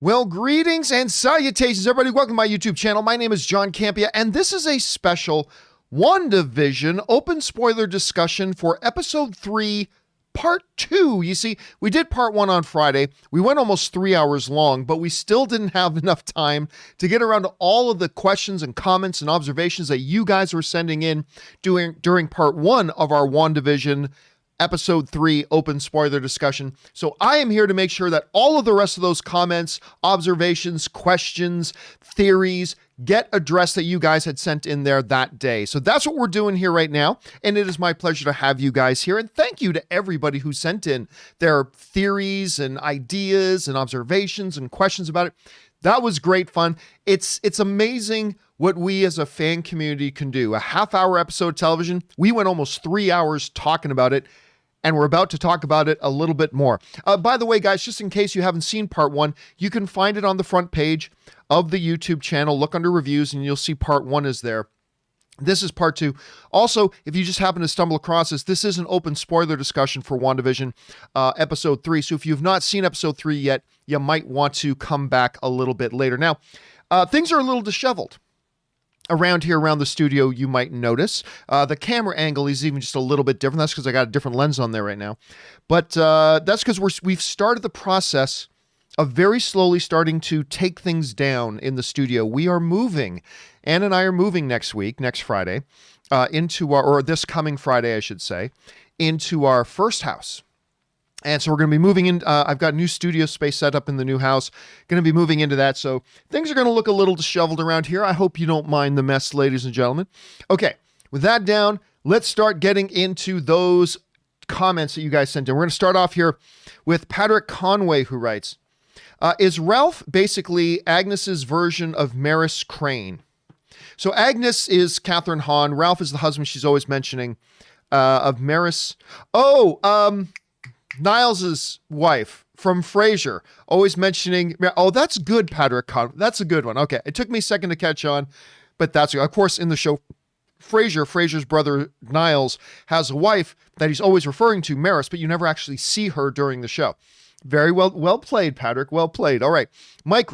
Well, greetings and salutations, everybody. Welcome to my YouTube channel. My name is John Campea, and this is a special WandaVision open spoiler discussion for episode 3, part 2. You see, we did part 1 on Friday. We went almost 3 hours long, but we still didn't have enough time to get around to all of the questions and comments and observations that you guys were sending in during part 1 of our WandaVision episode 3 open spoiler discussion. So I am here to make sure that all of the rest of those comments, observations, questions, theories get addressed that you guys had sent in there that day. So that's what we're doing here right now. And it is my pleasure to have you guys here. And thank you to everybody who sent in their theories and ideas and observations and questions about it. That was great fun. It's amazing what we as a fan community can do. A half-hour episode of television. We went almost 3 hours talking about it. And we're about to talk about it a little bit more. By the way, guys, just in case you haven't seen part 1, you can find it on the front page of the YouTube channel. Look under reviews and you'll see part 1 is there. This is part 2. Also, if you just happen to stumble across this is an open spoiler discussion for WandaVision episode 3. So if you've not seen episode 3 yet, you might want to come back a little bit later. Now, things are a little disheveled around here, around the studio, you might notice. The camera angle is even just a little bit different. That's because I got a different lens on there right now. But that's because we've started the process of very slowly starting to take things down in the studio. We are moving. Ann and I are moving next Friday, or this coming Friday, I should say, into our first house. And so we're going to be moving in. I've got new studio space set up in the new house. Going to be moving into that. So things are going to look a little disheveled around here. I hope you don't mind the mess, ladies and gentlemen. Okay, with that down, let's start getting into those comments that you guys sent in. We're going to start off here with Patrick Conway, who writes, is Ralph basically Agnes's version of Maris Crane? So Agnes is Catherine Hahn. Ralph is the husband she's always mentioning of Maris. Niles's wife from Frasier, always mentioning, oh, that's good, Patrick. That's a good one. Okay. It took me a second to catch on, but that's, of course, in the show Frasier's brother Niles has a wife that he's always referring to, Maris, but you never actually see her during the show. Very well played, Patrick. Well played. All right. Mike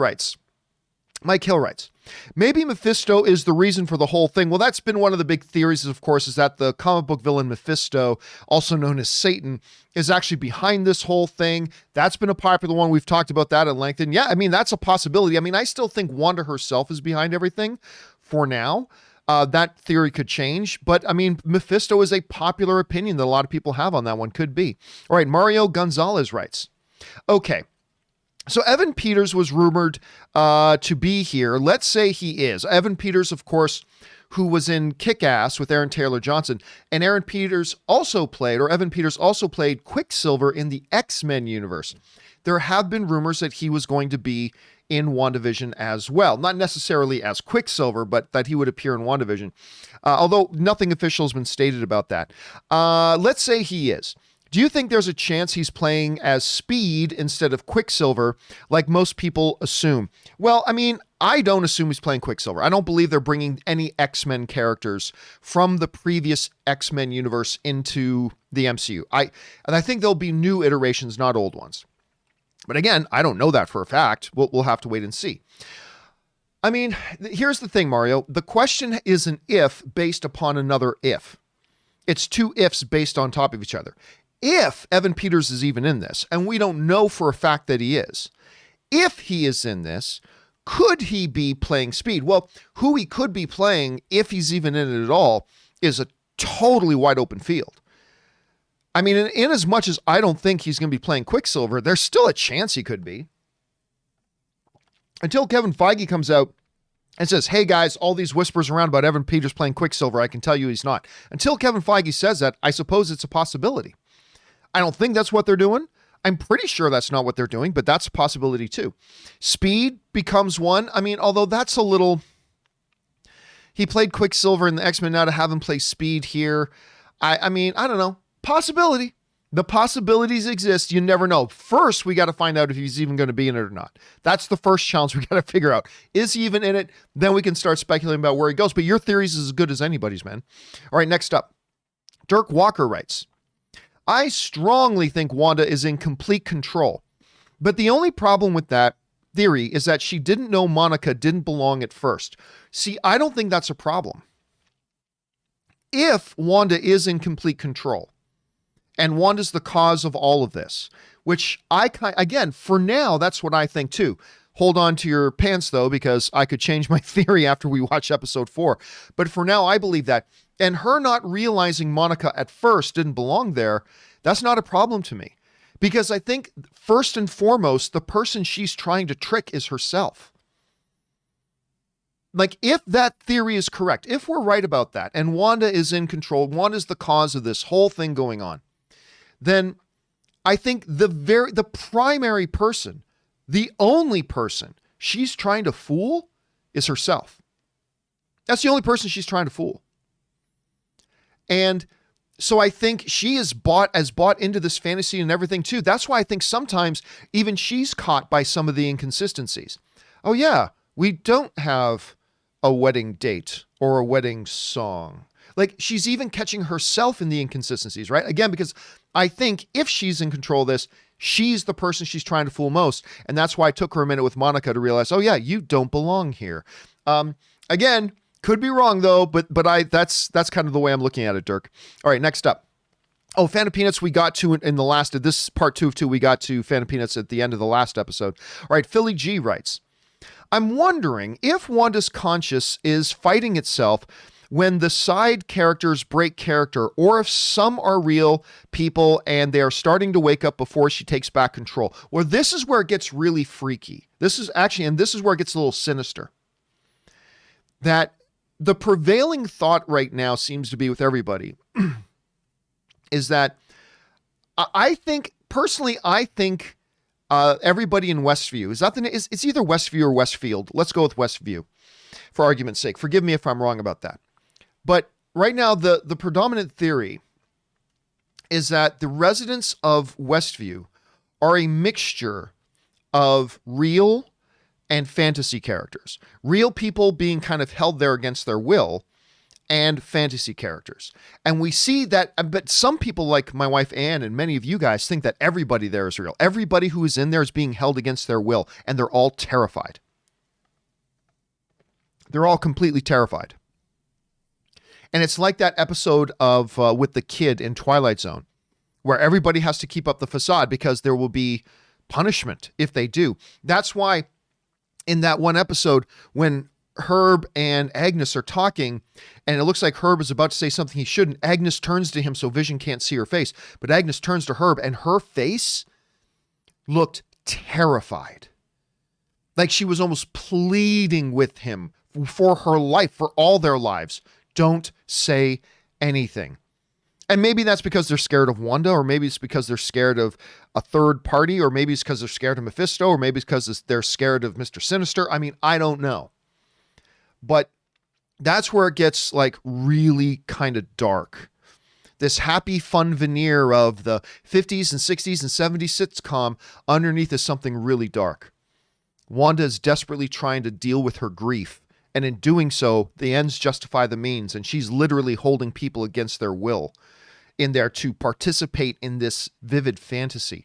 Hill writes, maybe Mephisto is the reason for the whole thing. Well, that's been one of the big theories, of course, is that the comic book villain Mephisto, also known as Satan, is actually behind this whole thing. That's been a popular one. We've talked about that at length. And yeah, I mean, that's a possibility. I mean, I still think Wanda herself is behind everything for now. That theory could change. But I mean, Mephisto is a popular opinion that a lot of people have on that one. Could be. All right, Mario Gonzalez writes, okay. So Evan Peters was rumored to be here. Let's say he is. Evan Peters, of course, who was in Kick-Ass with Aaron Taylor Johnson. And Evan Peters also played Quicksilver in the X-Men universe. There have been rumors that he was going to be in WandaVision as well. Not necessarily as Quicksilver, but that he would appear in WandaVision. Although nothing official has been stated about that. Let's say he is. Do you think there's a chance he's playing as Speed instead of Quicksilver, like most people assume? Well, I mean, I don't assume he's playing Quicksilver. I don't believe they're bringing any X-Men characters from the previous X-Men universe into the MCU. I think there'll be new iterations, not old ones. But again, I don't know that for a fact. We'll have to wait and see. I mean, here's the thing, Mario. The question is an if based upon another if. It's two ifs based on top of each other. If Evan Peters is even in this, and we don't know for a fact that he is, if he is in this, could he be playing Speed? Well, who he could be playing, if he's even in it at all, is a totally wide open field. I mean, in as much as I don't think he's going to be playing Quicksilver, there's still a chance he could be. Until Kevin Feige comes out and says, hey guys, all these whispers around about Evan Peters playing Quicksilver, I can tell you he's not. Until Kevin Feige says that, I suppose it's a possibility. I don't think that's what they're doing. I'm pretty sure that's not what they're doing, but that's a possibility too. Speed becomes one. I mean, although that's a little... He played Quicksilver in the X-Men, now to have him play Speed here. I mean, I don't know. Possibility. The possibilities exist. You never know. First, we got to find out if he's even going to be in it or not. That's the first challenge we got to figure out. Is he even in it? Then we can start speculating about where he goes. But your theories is as good as anybody's, man. All right, next up. Dirk Walker writes, I strongly think Wanda is in complete control. But the only problem with that theory is that she didn't know Monica didn't belong at first. See, I don't think that's a problem. If Wanda is in complete control and Wanda's the cause of all of this, which again, for now, that's what I think too. Hold on to your pants though, because I could change my theory after we watch episode 4. But for now, I believe that. And her not realizing Monica at first didn't belong there, that's not a problem to me. Because I think first and foremost, the person she's trying to trick is herself. Like, if that theory is correct, if we're right about that, and Wanda is in control, Wanda's the cause of this whole thing going on, then I think the primary person, the only person she's trying to fool is herself. That's the only person she's trying to fool. And so I think she is bought into this fantasy and everything too. That's why I think sometimes even she's caught by some of the inconsistencies. Oh yeah, we don't have a wedding date or a wedding song. Like, she's even catching herself in the inconsistencies, right? Again, because I think if she's in control of this, she's the person she's trying to fool most. And that's why it took her a minute with Monica to realize, oh yeah, you don't belong here. Again, could be wrong though, but that's kind of the way I'm looking at it, Dirk. All right, next up. Oh, Fan of Peanuts, we got to in the last, this part 2 of 2, we got to Fan of Peanuts at the end of the last episode. All right, Philly G writes, I'm wondering if Wanda's conscience is fighting itself when the side characters break character, or if some are real people and they are starting to wake up before she takes back control. Well, this is where it gets really freaky. This is where it gets a little sinister. That the prevailing thought right now seems to be with everybody is that I think everybody in Westview, it's either Westview or Westfield. Let's go with Westview for argument's sake. Forgive me if I'm wrong about that. But right now, the predominant theory is that the residents of Westview are a mixture of real and fantasy characters. Real people being kind of held there against their will, and fantasy characters. And we see that, but some people like my wife Ann and many of you guys think that everybody there is real. Everybody who is in there is being held against their will, and they're all terrified. They're all completely terrified. And it's like that episode of with the kid in Twilight Zone, where everybody has to keep up the facade because there will be punishment if they do. That's why in that one episode, when Herb and Agnes are talking, and it looks like Herb is about to say something he shouldn't, Agnes turns to him so Vision can't see her face. But Agnes turns to Herb, and her face looked terrified. Like she was almost pleading with him for her life, for all their lives. Don't say anything. And maybe that's because they're scared of Wanda, or maybe it's because they're scared of a third party, or maybe it's because they're scared of Mephisto, or maybe it's because they're scared of Mr. Sinister. I mean, I don't know. But that's where it gets like really kind of dark. This happy, fun veneer of the 50s and 60s and 70s sitcom underneath is something really dark. Wanda is desperately trying to deal with her grief. And in doing so, the ends justify the means. And she's literally holding people against their will in there to participate in this vivid fantasy.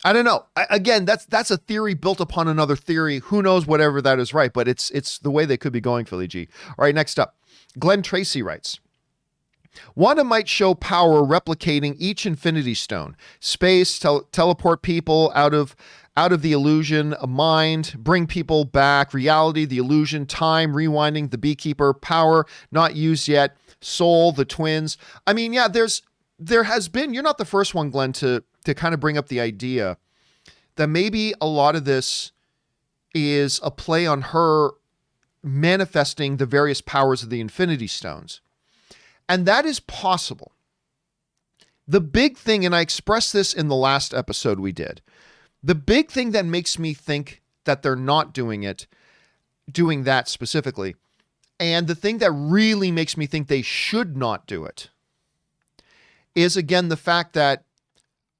I don't know. Again, that's a theory built upon another theory. Who knows whatever that is right, but it's the way they could be going, Philly G. All right, next up. Glenn Tracy writes, Wanda might show power replicating each Infinity Stone. Space, teleport people out of the illusion, a mind, bring people back, reality, the illusion, time, rewinding, the beekeeper, power, not used yet, soul, the twins. I mean, yeah, there has been, you're not the first one, Glenn, to kind of bring up the idea that maybe a lot of this is a play on her manifesting the various powers of the Infinity Stones. And that is possible. The big thing, and I expressed this in the last episode we did, the big thing that makes me think that they're not doing that specifically, and the thing that really makes me think they should not do it, is again the fact that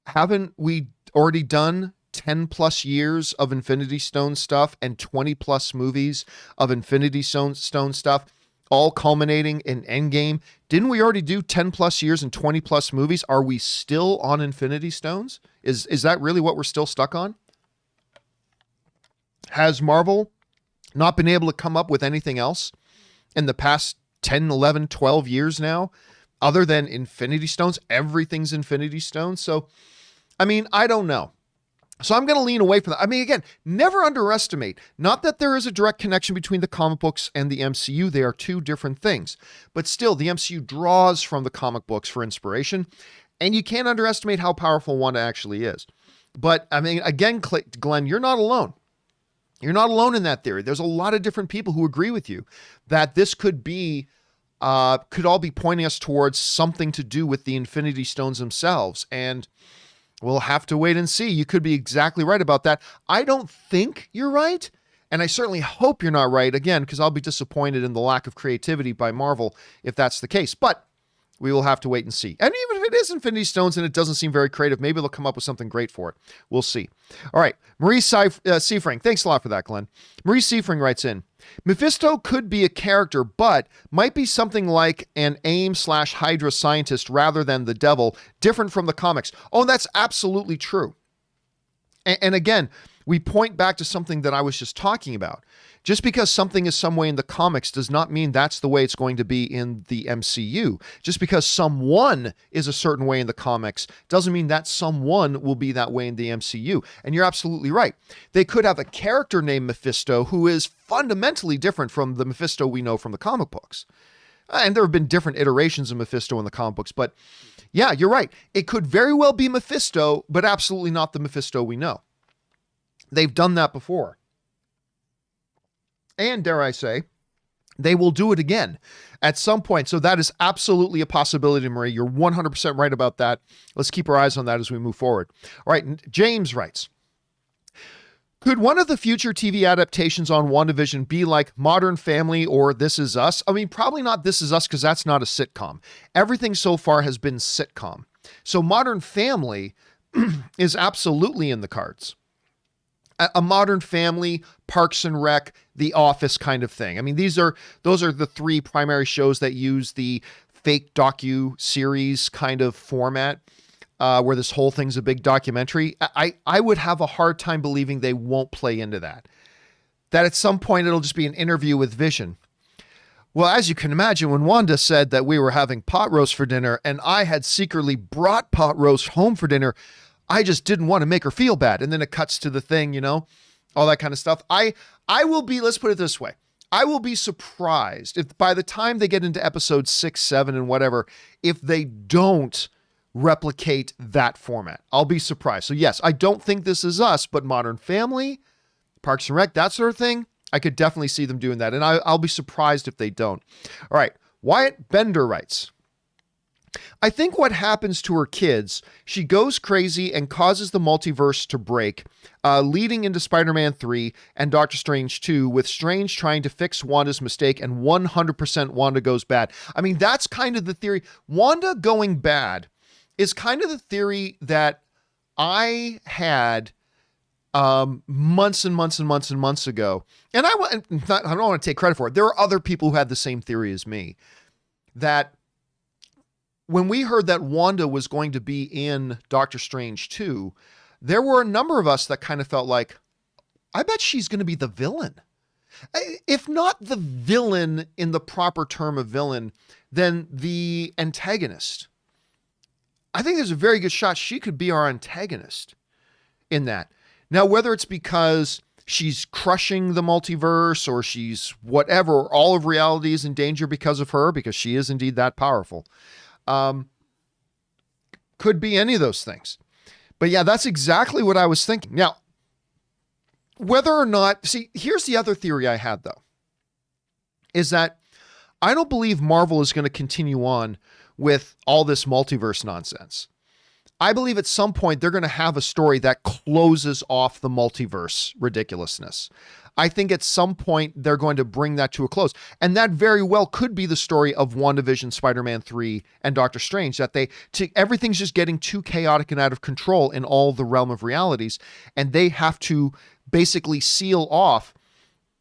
haven't we already done 10 plus years of Infinity Stone stuff and 20 plus movies of Infinity Stone stuff, all culminating in Endgame? Didn't we already do 10 plus years and 20 plus movies? Are we still on Infinity Stones? Is that really what we're still stuck on? Has Marvel not been able to come up with anything else in the past 10, 11, 12 years now, other than Infinity Stones? Everything's Infinity Stones. So, I mean, I don't know. So I'm going to lean away from that. I mean, again, never underestimate, not that there is a direct connection between the comic books and the MCU. They are two different things. But still, the MCU draws from the comic books for inspiration. And you can't underestimate how powerful Wanda actually is. But, I mean, again, Glenn, you're not alone. You're not alone in that theory. There's a lot of different people who agree with you that this could all be pointing us towards something to do with the Infinity Stones themselves. And we'll have to wait and see. You could be exactly right about that. I don't think you're right, and I certainly hope you're not right, again, because I'll be disappointed in the lack of creativity by Marvel if that's the case. But we will have to wait and see. And even if it is Infinity Stones and it doesn't seem very creative, maybe they'll come up with something great for it. We'll see. All right. Marie Seafring. Thanks a lot for that, Glenn. Marie Seafring writes in, Mephisto could be a character, but might be something like an AIM/Hydra scientist rather than the devil, different from the comics. Oh, that's absolutely true. And again, we point back to something that I was just talking about. Just because something is some way in the comics does not mean that's the way it's going to be in the MCU. Just because someone is a certain way in the comics doesn't mean that someone will be that way in the MCU. And you're absolutely right. They could have a character named Mephisto who is fundamentally different from the Mephisto we know from the comic books. And there have been different iterations of Mephisto in the comic books, but yeah, you're right. It could very well be Mephisto, but absolutely not the Mephisto we know. They've done that before. And dare I say, they will do it again at some point. So that is absolutely a possibility, Marie. You're 100% right about that. Let's keep our eyes on that as we move forward. All right, James writes, could one of the future TV adaptations on WandaVision be like Modern Family or This Is Us? I mean, probably not This Is Us because that's not a sitcom. Everything so far has been sitcom. So Modern Family is absolutely in the cards. A Modern Family, Parks and Rec, The Office kind of thing. I mean, those are the three primary shows that use the fake docu-series kind of format, where this whole thing's a big documentary. I would have a hard time believing they won't play into that. That at some point it'll just be an interview with Vision. Well, as you can imagine, when Wanda said that we were having pot roast for dinner and I had secretly brought pot roast home for dinner, I just didn't want to make her feel bad. And then it cuts to the thing, all that kind of stuff. I will be, let's put it this way. I will be surprised if by the time they get into episode 6, 7 and whatever, if they don't replicate that format. I'll be surprised. So yes, I don't think This Is Us, but Modern Family, Parks and Rec, that sort of thing, I could definitely see them doing that. And I'll be surprised if they don't. All right. Wyatt Bender writes, I think what happens to her kids, she goes crazy and causes the multiverse to break, leading into Spider-Man 3 and Doctor Strange 2, with Strange trying to fix Wanda's mistake and 100% Wanda goes bad. I mean, that's kind of the theory. Wanda going bad is kind of the theory that I had months and months and months and months ago. And I don't want to take credit for it. There are other people who had the same theory as me, that when we heard that Wanda was going to be in Doctor Strange 2, there were a number of us that kind of felt like, I bet she's going to be the villain. If not the villain in the proper term of villain, then the antagonist. I think there's a very good shot she could be our antagonist in that. Now, whether it's because she's crushing the multiverse or she's whatever, all of reality is in danger because of her, because she is indeed that powerful. Could be any of those things. But yeah, that's exactly what I was thinking. Now, whether or not, see, here's the other theory I had though, is that I don't believe Marvel is going to continue on with all this multiverse nonsense. I believe at some point they're going to have a story that closes off the multiverse ridiculousness. I think at some point they're going to bring that to a close. And that very well could be the story of WandaVision, Spider-Man 3, and Doctor Strange, that everything's just getting too chaotic and out of control in all the realm of realities. And they have to basically seal off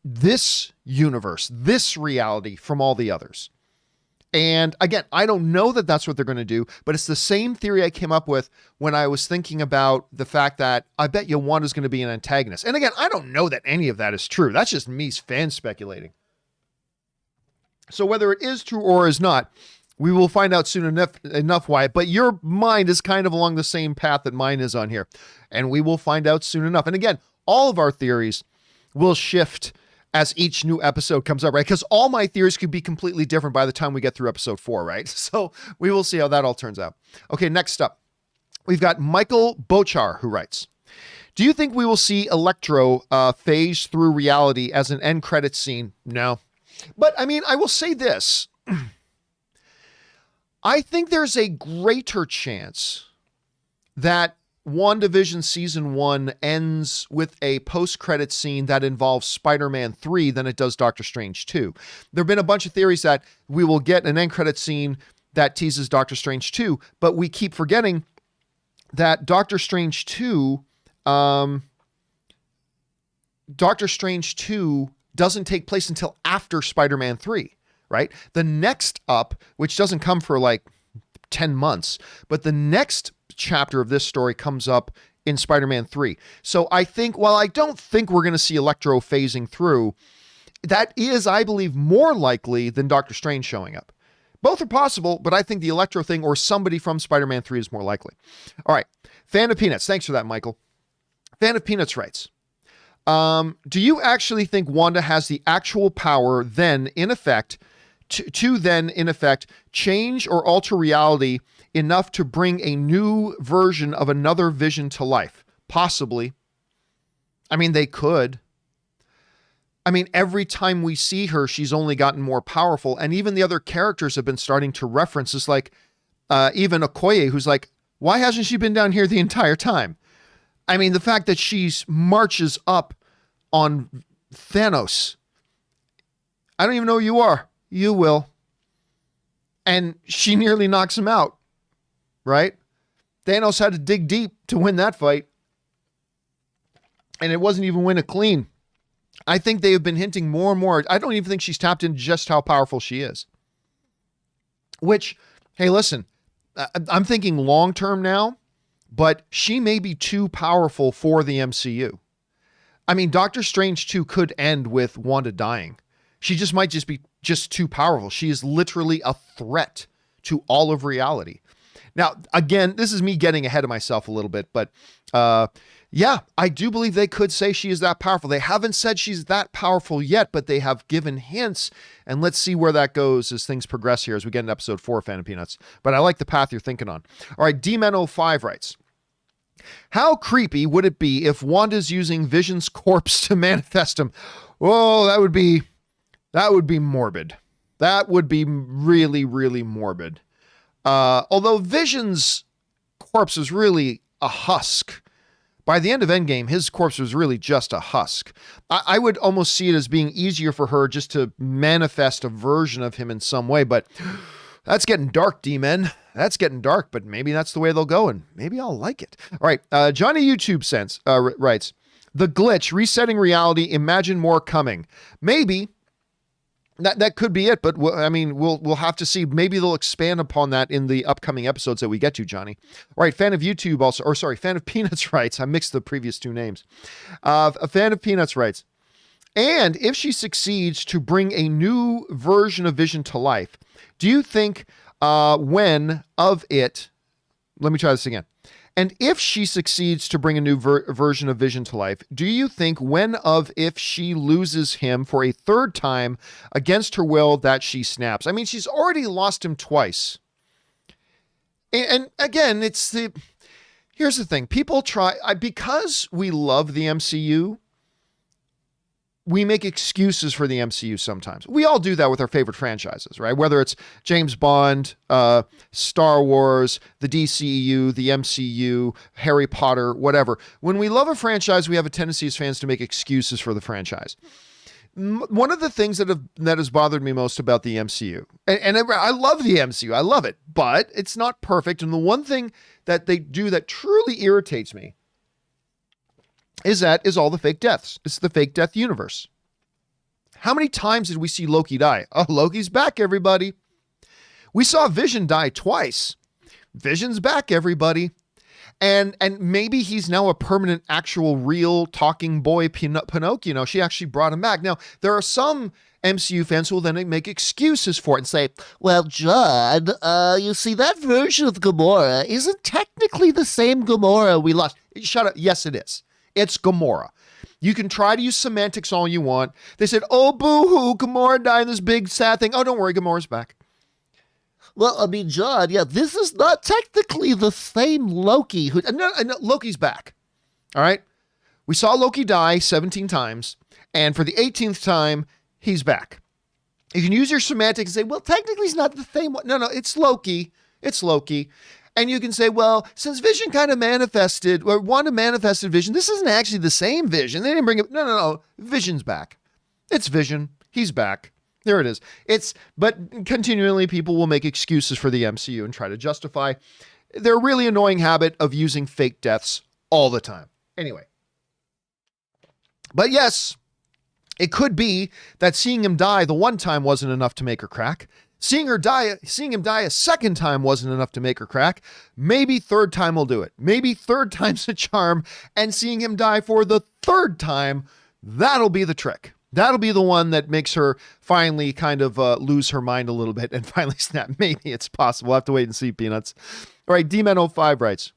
this universe, this reality from all the others. And again, I don't know that that's what they're going to do, but it's the same theory I came up with when I was thinking about the fact that I bet you Wanda's going to be an antagonist. And again, I don't know that any of that is true. That's just me fan speculating. So whether it is true or is not, we will find out soon enough why. But your mind is kind of along the same path that mine is on here. And we will find out soon enough. And again, all of our theories will shift as each new episode comes up, right? Because all my theories could be completely different by the time we get through episode 4, right? So we will see how that all turns out. Okay, next up, we've got Michael Bochar, who writes, do you think we will see Electro phase through reality as an end credit scene? No. But I mean, I will say this. I think there's a greater chance that WandaVision Season 1 ends with a post-credit scene that involves Spider-Man 3 than it does Doctor Strange 2. There have been a bunch of theories that we will get an end credit scene that teases Doctor Strange 2, but we keep forgetting that Doctor Strange 2 doesn't take place until after Spider-Man 3, right? The next up, which doesn't come for like 10 months, but the next chapter of this story comes up in Spider-Man 3. So I think, while I don't think we're going to see Electro phasing through, that is, I believe, more likely than Doctor Strange showing up. Both are possible, but I think the Electro thing or somebody from Spider-Man 3 is more likely. All right. Fan of Peanuts. Thanks for that, Michael. Fan of Peanuts writes, do you actually think Wanda has the actual power then, in effect, to then, in effect, change or alter reality enough to bring a new version of another Vision to life? Possibly. I mean, they could. I mean, every time we see her, she's only gotten more powerful. And even the other characters have been starting to reference this, like even Okoye, who's like, why hasn't she been down here the entire time? I mean, the fact that she marches up on Thanos. I don't even know who you are. You will. And she nearly knocks him out, right? Thanos had to dig deep to win that fight. And it wasn't even win it clean. I think they have been hinting more and more. I don't even think she's tapped into just how powerful she is. Which, hey, listen, I'm thinking long-term now, but she may be too powerful for the MCU. I mean, Doctor Strange 2 could end with Wanda dying. She just might just be too powerful. She is literally a threat to all of reality. Now, again, this is me getting ahead of myself a little bit, but yeah, I do believe they could say she is that powerful. They haven't said she's that powerful yet, but they have given hints, and let's see where that goes as things progress here as we get into episode 4 of Fan of Peanuts. But I like the path you're thinking on. All right, D-Men05 writes, how creepy would it be if Wanda's using Vision's corpse to manifest him? Oh, that would be morbid. That would be really, really morbid. Although Vision's corpse is really a husk. By the end of Endgame, his corpse was really just a husk. I would almost see it as being easier for her just to manifest a version of him in some way, but that's getting dark, D-Men. That's getting dark, but maybe that's the way they'll go, and maybe I'll like it. All right, Johnny YouTube writes, the glitch, resetting reality, imagine more coming. Maybe. That could be it, but I mean, we'll have to see. Maybe they'll expand upon that in the upcoming episodes that we get to, Johnny. All right, fan of YouTube also, or sorry, fan of Peanuts writes, I mixed the previous two names. A fan of Peanuts writes, and if she succeeds to bring a new version of Vision to life, do you think when of it, let me try this again. And if she succeeds to bring a new version of Vision to life, do you think when of if she loses him for a third time against her will that she snaps? I mean, she's already lost him twice. And again, here's the thing. People because we love the MCU, we make excuses for the MCU sometimes. We all do that with our favorite franchises, right? Whether it's James Bond, Star Wars, the DCEU, the MCU, Harry Potter, whatever. When we love a franchise, we have a tendency as fans to make excuses for the franchise. One of the things that has bothered me most about the MCU, and I love the MCU, I love it, but it's not perfect. And the one thing that they do that truly irritates me is all the fake deaths. It's the fake death universe. How many times did we see Loki die? Oh, Loki's back, everybody. We saw Vision die twice. Vision's back, everybody. And maybe he's now a permanent, actual, real talking boy Pinocchio. She actually brought him back. Now, there are some MCU fans who will then make excuses for it and say, well, John, you see, that version of Gamora isn't technically the same Gamora we lost. Shut up. Yes, it is. It's Gamora. You can try to use semantics all you want. They said, oh, boo-hoo, Gamora died in this big sad thing. Oh, don't worry, Gamora's back. Well, I mean, John, yeah, this is not technically the same Loki. No, Loki's back. All right? We saw Loki die 17 times, and for the 18th time, he's back. You can use your semantics and say, well, technically he's not the same one. No, it's Loki. It's Loki. And you can say, well, since Vision kind of manifested, or Wanda manifested Vision, this isn't actually the same Vision. They didn't bring it. No. Vision's back. It's Vision. He's back. There it is. But continually people will make excuses for the MCU and try to justify their really annoying habit of using fake deaths all the time. Anyway. But yes, it could be that seeing him die the one time wasn't enough to make her crack. Seeing him die a second time wasn't enough to make her crack. Maybe third time will do it. Maybe third time's a charm, and seeing him die for the third time, that'll be the trick. That'll be the one that makes her finally kind of lose her mind a little bit and finally snap. Maybe it's possible. We'll have to wait and see, Peanuts. All right, D-Man05 writes,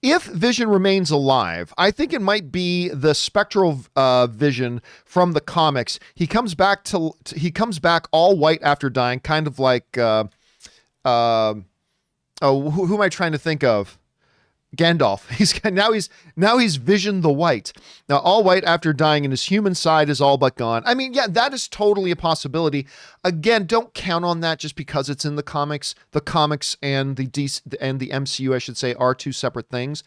if Vision remains alive, I think it might be the spectral Vision from the comics. He comes back all white after dying, kind of like who am I trying to think of? Gandalf. Now he's Vision the White. Now all white after dying, and his human side is all but gone. I mean, yeah, that is totally a possibility. Again, don't count on that just because it's in the comics. The comics and the MCU, I should say, are two separate things.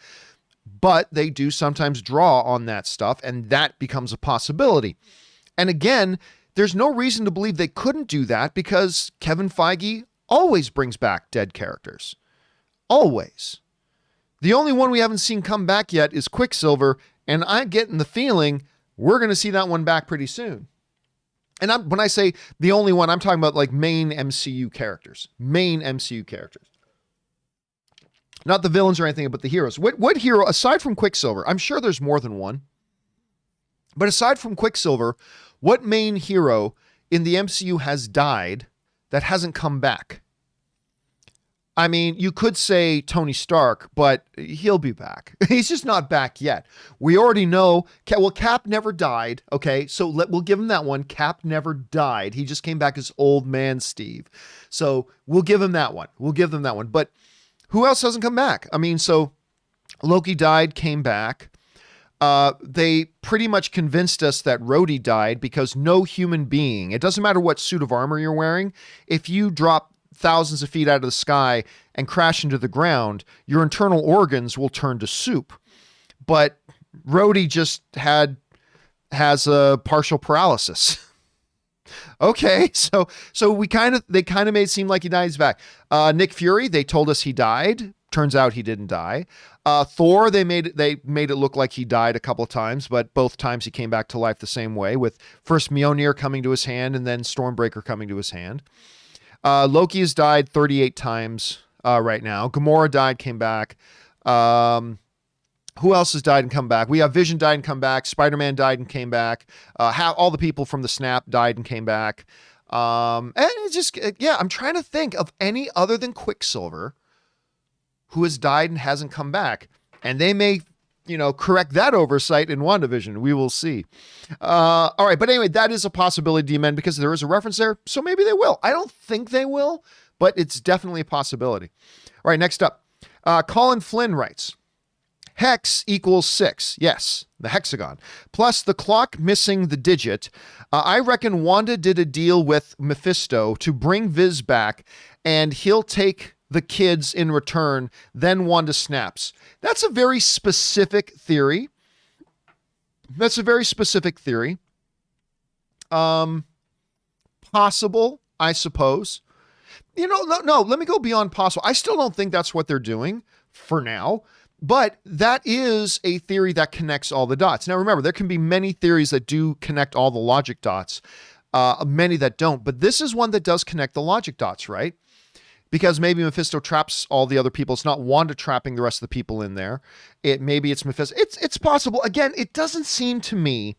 But they do sometimes draw on that stuff, and that becomes a possibility. And again, there's no reason to believe they couldn't do that because Kevin Feige always brings back dead characters. Always. The only one we haven't seen come back yet is Quicksilver, and I'm getting the feeling we're going to see that one back pretty soon. And when I say the only one, I'm talking about like main MCU characters. Main MCU characters. Not the villains or anything, but the heroes. What hero, aside from Quicksilver, I'm sure there's more than one, but aside from Quicksilver, what main hero in the MCU has died that hasn't come back? I mean, you could say Tony Stark, but he'll be back. He's just not back yet. We already know, Cap never died, okay? So we'll give him that one. Cap never died. He just came back as old man Steve. So we'll give him that one. We'll give them that one. But who else hasn't come back? I mean, so Loki died, came back. They pretty much convinced us that Rhodey died because no human being, it doesn't matter what suit of armor you're wearing, if you drop thousands of feet out of the sky and crash into the ground, your internal organs will turn to soup. But Rhodey just has a partial paralysis. Okay, so they kind of made it seem like he died. He's back. Nick Fury, they told us he died. Turns out he didn't die. Thor, they made it look like he died a couple of times, but both times he came back to life the same way, with first Mjolnir coming to his hand and then Stormbreaker coming to his hand. Loki has died 38 times right now. Gamora died, came back. Who else has died and come back? We have Vision died and come back. Spider-Man died and came back. All the people from the Snap died and came back. And it's just, I'm trying to think of any other than Quicksilver who has died and hasn't come back. And they may, correct that oversight in WandaVision. We will see. All right. But anyway, that is a possibility, D-Men, because there is a reference there. So maybe they will. I don't think they will, but it's definitely a possibility. All right. Next up, Colin Flynn writes, Hex equals 6. Yes, the hexagon. Plus the clock missing the digit. I reckon Wanda did a deal with Mephisto to bring Viz back, and he'll take the kids in return. Then Wanda snaps. That's a very specific theory. Possible, I suppose. No, let me go beyond possible. I still don't think that's what they're doing for now. But that is a theory that connects all the dots. Now, remember, there can be many theories that do connect all the logic dots, many that don't. But this is one that does connect the logic dots, right? because maybe Mephisto traps all the other people. It's not Wanda trapping the rest of the people in there. Maybe it's Mephisto. It's possible. Again, it doesn't seem to me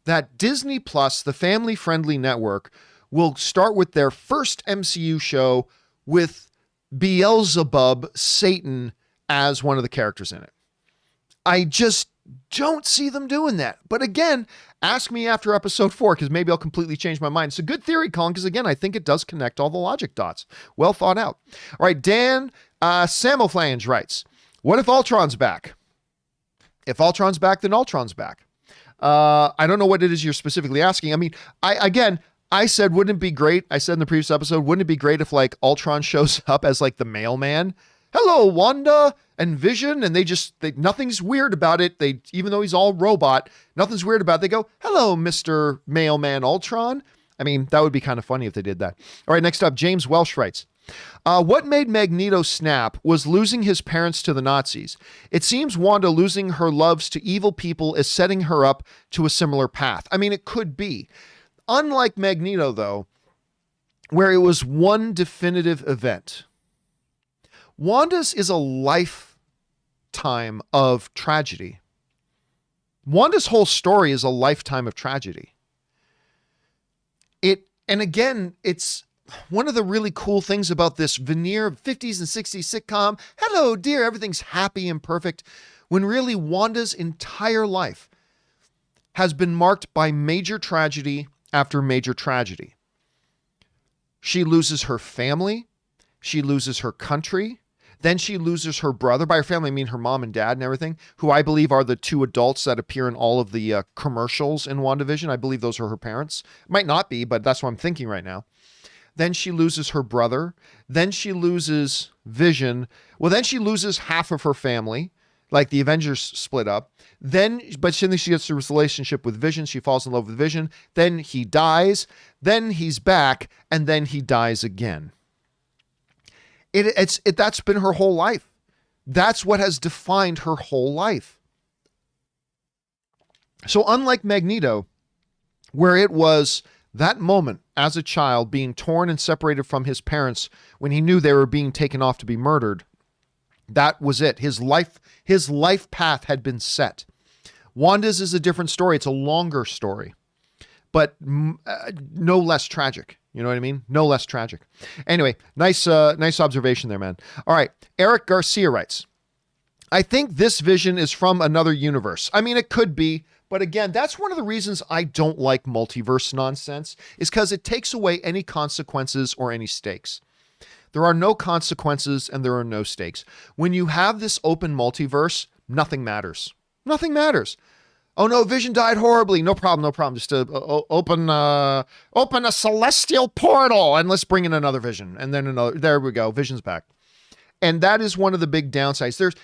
that Disney Plus, the family-friendly network, will start with their first MCU show with Beelzebub, Satan, as one of the characters in it. I just don't see them doing that. But again, ask me after episode 4, because maybe I'll completely change my mind. It's a good theory, Colin, because again, I think it does connect all the logic dots. Well thought out. All right, Dan Samoflange writes, what if Ultron's back? If Ultron's back, then Ultron's back. I don't know what it is you're specifically asking. I mean, I said, wouldn't it be great? I said in the previous episode, wouldn't it be great if like Ultron shows up as like the mailman? Hello, Wanda and Vision. And nothing's weird about it. Even though he's all robot, nothing's weird about it. They go, hello, Mr. Mailman Ultron. I mean, that would be kind of funny if they did that. All right, next up, James Welsh writes, what made Magneto snap was losing his parents to the Nazis. It seems Wanda losing her loves to evil people is setting her up to a similar path. I mean, it could be. Unlike Magneto, though, where it was one definitive event, Wanda's is a lifetime of tragedy. Wanda's whole story is a lifetime of tragedy. And again, it's one of the really cool things about this veneer of 50s and 60s sitcom. Hello, dear, everything's happy and perfect. When really Wanda's entire life has been marked by major tragedy after major tragedy. She loses her family. She loses her country. Then she loses her brother. By her family, I mean her mom and dad and everything, who I believe are the two adults that appear in all of the commercials in WandaVision. I believe those are her parents. Might not be, but that's what I'm thinking right now. Then she loses her brother. Then she loses Vision. Well, then she loses half of her family, like the Avengers split up. Then she gets to this relationship with Vision. She falls in love with Vision. Then he dies. Then he's back. And then he dies again. That's been her whole life. That's what has defined her whole life. So unlike Magneto, where it was that moment as a child being torn and separated from his parents when he knew they were being taken off to be murdered, that was it. His life path had been set. Wanda's is a different story. It's a longer story, but no less tragic. You know what I mean? No less tragic. Anyway, nice observation there, man. All right. Eric Garcia writes, I think this Vision is from another universe. I mean, it could be, but again, that's one of the reasons I don't like multiverse nonsense, is because it takes away any consequences or any stakes. There are no consequences and there are no stakes. When you have this open multiverse, nothing matters. Nothing matters. Oh no, Vision died horribly. No problem. Just open a celestial portal and let's bring in another Vision. And then another. There we go. Vision's back. And that is one of the big downsides.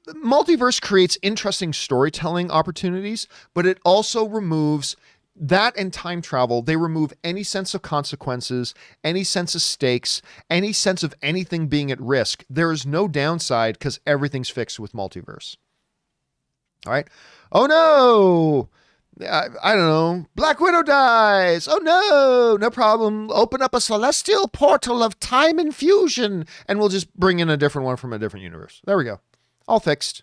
Multiverse creates interesting storytelling opportunities, but it also removes that and time travel. They remove any sense of consequences, any sense of stakes, any sense of anything being at risk. There is no downside because everything's fixed with multiverse. All right. Oh no, I don't know. Black Widow dies. Oh no, no problem. Open up a celestial portal of time infusion and we'll just bring in a different one from a different universe. There we go. All fixed.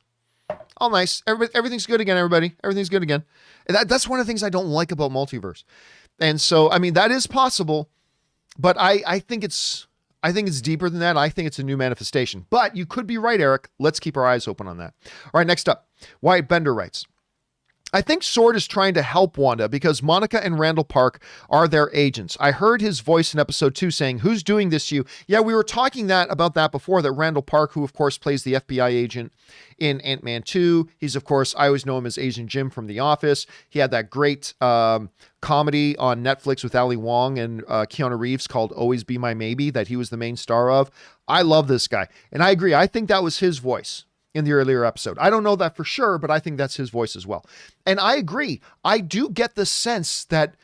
All nice. Everything's good again, everybody. Everything's good again. And that's one of the things I don't like about multiverse. And so, I mean, that is possible, but I think it's deeper than that. I think it's a new manifestation. But you could be right, Eric. Let's keep our eyes open on that. All right, next up, Wyatt Bender writes, I think Sword is trying to help Wanda because Monica and Randall Park are their agents. I heard his voice in episode 2 saying, who's doing this to you? Yeah, we were talking about that before, that Randall Park, who of course plays the FBI agent in Ant-Man 2. He's of course, I always know him as Agent Jim from The Office. He had that great comedy on Netflix with Ali Wong and Keanu Reeves called Always Be My Maybe that he was the main star of. I love this guy. And I agree. I think that was his voice in the earlier episode. I don't know that for sure, but I think that's his voice as well. And I agree. I do get the sense that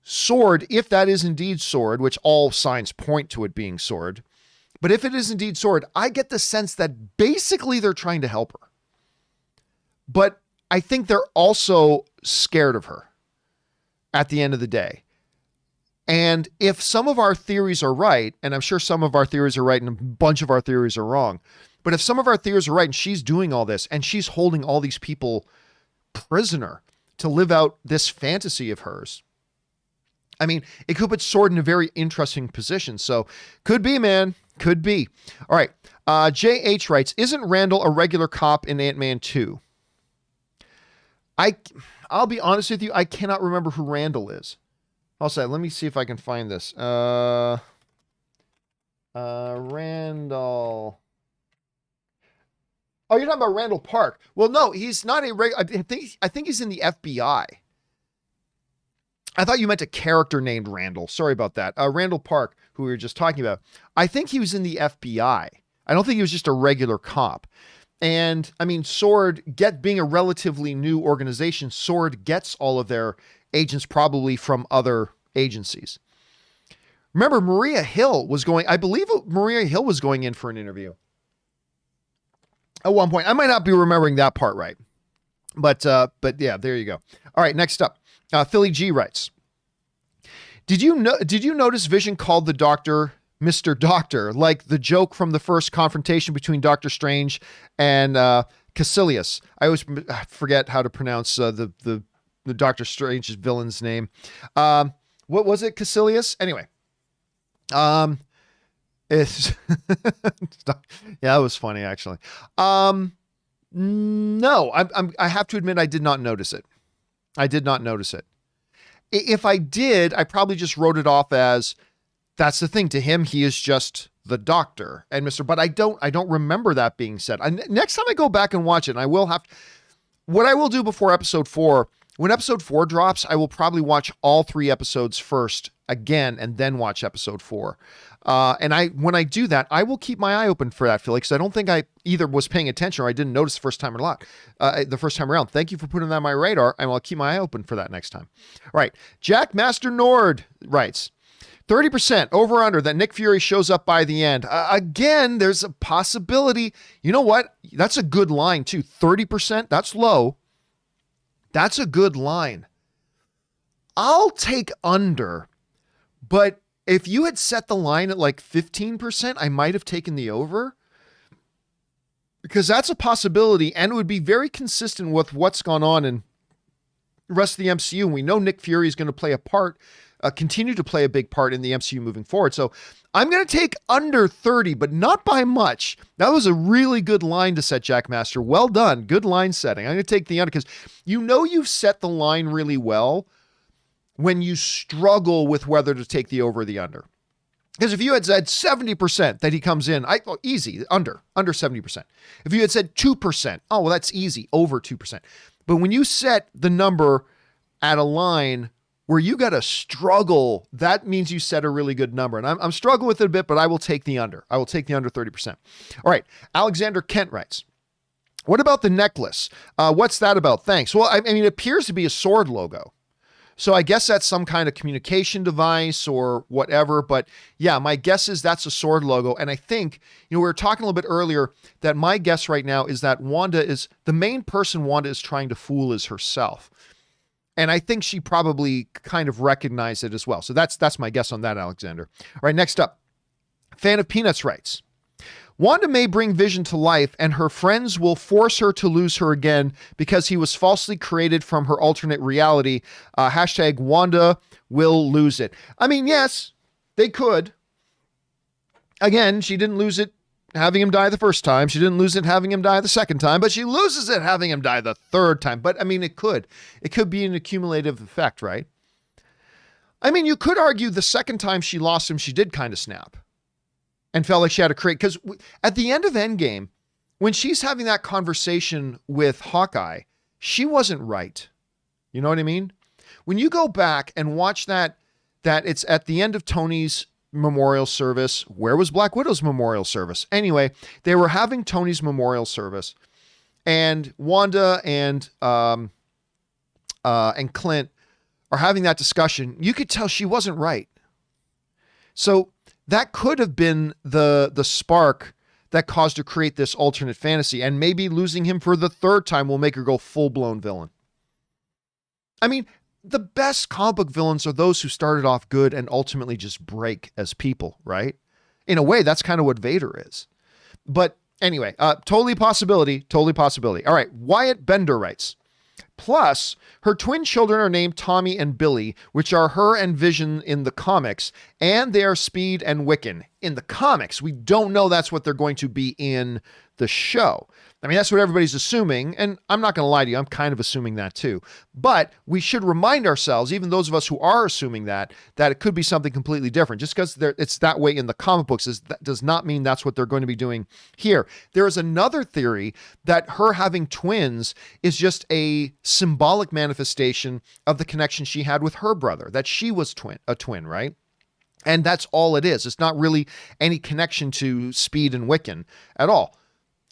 Sword, if that is indeed Sword, which all signs point to it being Sword, but if it is indeed Sword, I get the sense that basically they're trying to help her. But I think they're also scared of her at the end of the day. And if some of our theories are right, and I'm sure some of our theories are right and a bunch of our theories are wrong, but if some of our theories are right and she's doing all this and she's holding all these people prisoner to live out this fantasy of hers, I mean, it could put Sword in a very interesting position. So could be, man. Could be. All right. JH writes, isn't Randall a regular cop in Ant-Man 2? I'll be honest with you. I cannot remember who Randall is. I'll say, let me see if I can find this. Randall. Oh, you're talking about Randall Park. Well, no, he's not a regular. I think he's in the FBI. I thought you meant a character named Randall. Sorry about that. Randall Park, who we were just talking about. I think he was in the FBI. I don't think he was just a regular cop. And I mean, Sword, being a relatively new organization, Sword gets all of their agents probably from other agencies. Remember, Maria Hill was going in for an interview at one point. I might not be remembering that part right. But yeah, there you go. All right, next up. Philly G writes, Did you notice Vision called the Doctor Mr. Doctor, like the joke from the first confrontation between Doctor Strange and Caecilius? I always forget how to pronounce the Doctor Strange's villain's name. What was it, Caecilius? Anyway, it's yeah, it was funny actually. No, I have to admit I did not notice it. I did not notice it. If I did, I probably just wrote it off as, that's the thing. To him, he is just the Doctor and Mr. But I don't remember that being said. Next time I go back and watch it, and I will have, what I will do before episode 4, when episode 4 drops, I will probably watch all 3 episodes first again, and then watch episode 4. And when I do that, I will keep my eye open for that, Philly, because I don't think I either was paying attention or I didn't notice the first time around. Thank you for putting that on my radar, and I'll keep my eye open for that next time. All right. Jack Master Nord writes, 30% over under that Nick Fury shows up by the end. Again, there's a possibility. You know what? That's a good line too. 30%, that's low. That's a good line. I'll take under, but if you had set the line at like 15%, I might have taken the over, because that's a possibility and it would be very consistent with what's gone on in the rest of the MCU. And we know Nick Fury is going to play a part, continue to play a big part in the MCU moving forward. So I'm going to take under 30, but not by much. That was a really good line to set, Jack Master. Well done. Good line setting. I'm going to take the under because you've set the line really well when you struggle with whether to take the over or the under. Because if you had said 70% that he comes in, easy, under 70%. If you had said 2%, oh, well, that's easy, over 2%. But when you set the number at a line where you got to struggle, that means you set a really good number. And I'm struggling with it a bit, but I will take the under. I will take the under 30%. All right. Alexander Kent writes, what about the necklace? What's that about? Thanks. Well, I mean, it appears to be a Sword logo. So I guess that's some kind of communication device or whatever. But yeah, my guess is that's a Sword logo. And I think, we were talking a little bit earlier that my guess right now is that the main person Wanda is trying to fool is herself. And I think she probably kind of recognized it as well. So that's my guess on that, Alexander. All right, next up. Fan of Peanuts writes, Wanda may bring Vision to life and her friends will force her to lose her again because he was falsely created from her alternate reality. Hashtag Wanda will lose it. I mean, yes, they could. Again, she didn't lose it having him die the first time. She didn't lose it having him die the second time, but she loses it having him die the third time. But I mean, it could be an accumulative effect, right? I mean, you could argue the second time she lost him, she did kind of snap and felt like she had to create, because at the end of Endgame, when she's having that conversation with Hawkeye, she wasn't right. You know what I mean? When you go back and watch that it's at the end of Tony's memorial service. Where was Black Widow's memorial service? Anyway, they were having Tony's memorial service, and Wanda and Clint are having that discussion. You could tell she wasn't right. So that could have been the spark that caused her to create this alternate fantasy, and maybe losing him for the third time will make her go full-blown villain. I mean, the best comic book villains are those who started off good and ultimately just break as people, right? In a way, that's kind of what Vader is. But anyway, totally possibility. All right, Wyatt Bender writes, plus, her twin children are named Tommy and Billy, which are her and Vision in the comics, and they are Speed and Wiccan in the comics. We don't know that's what they're going to be in the show. I mean, that's what everybody's assuming, and I'm not going to lie to you, I'm kind of assuming that too. But we should remind ourselves, even those of us who are assuming that it could be something completely different. Just because it's that way in the comic books that does not mean that's what they're going to be doing here. There is another theory that her having twins is just a symbolic manifestation of the connection she had with her brother, that she was a twin, right? And that's all it is. It's not really any connection to Speed and Wiccan at all.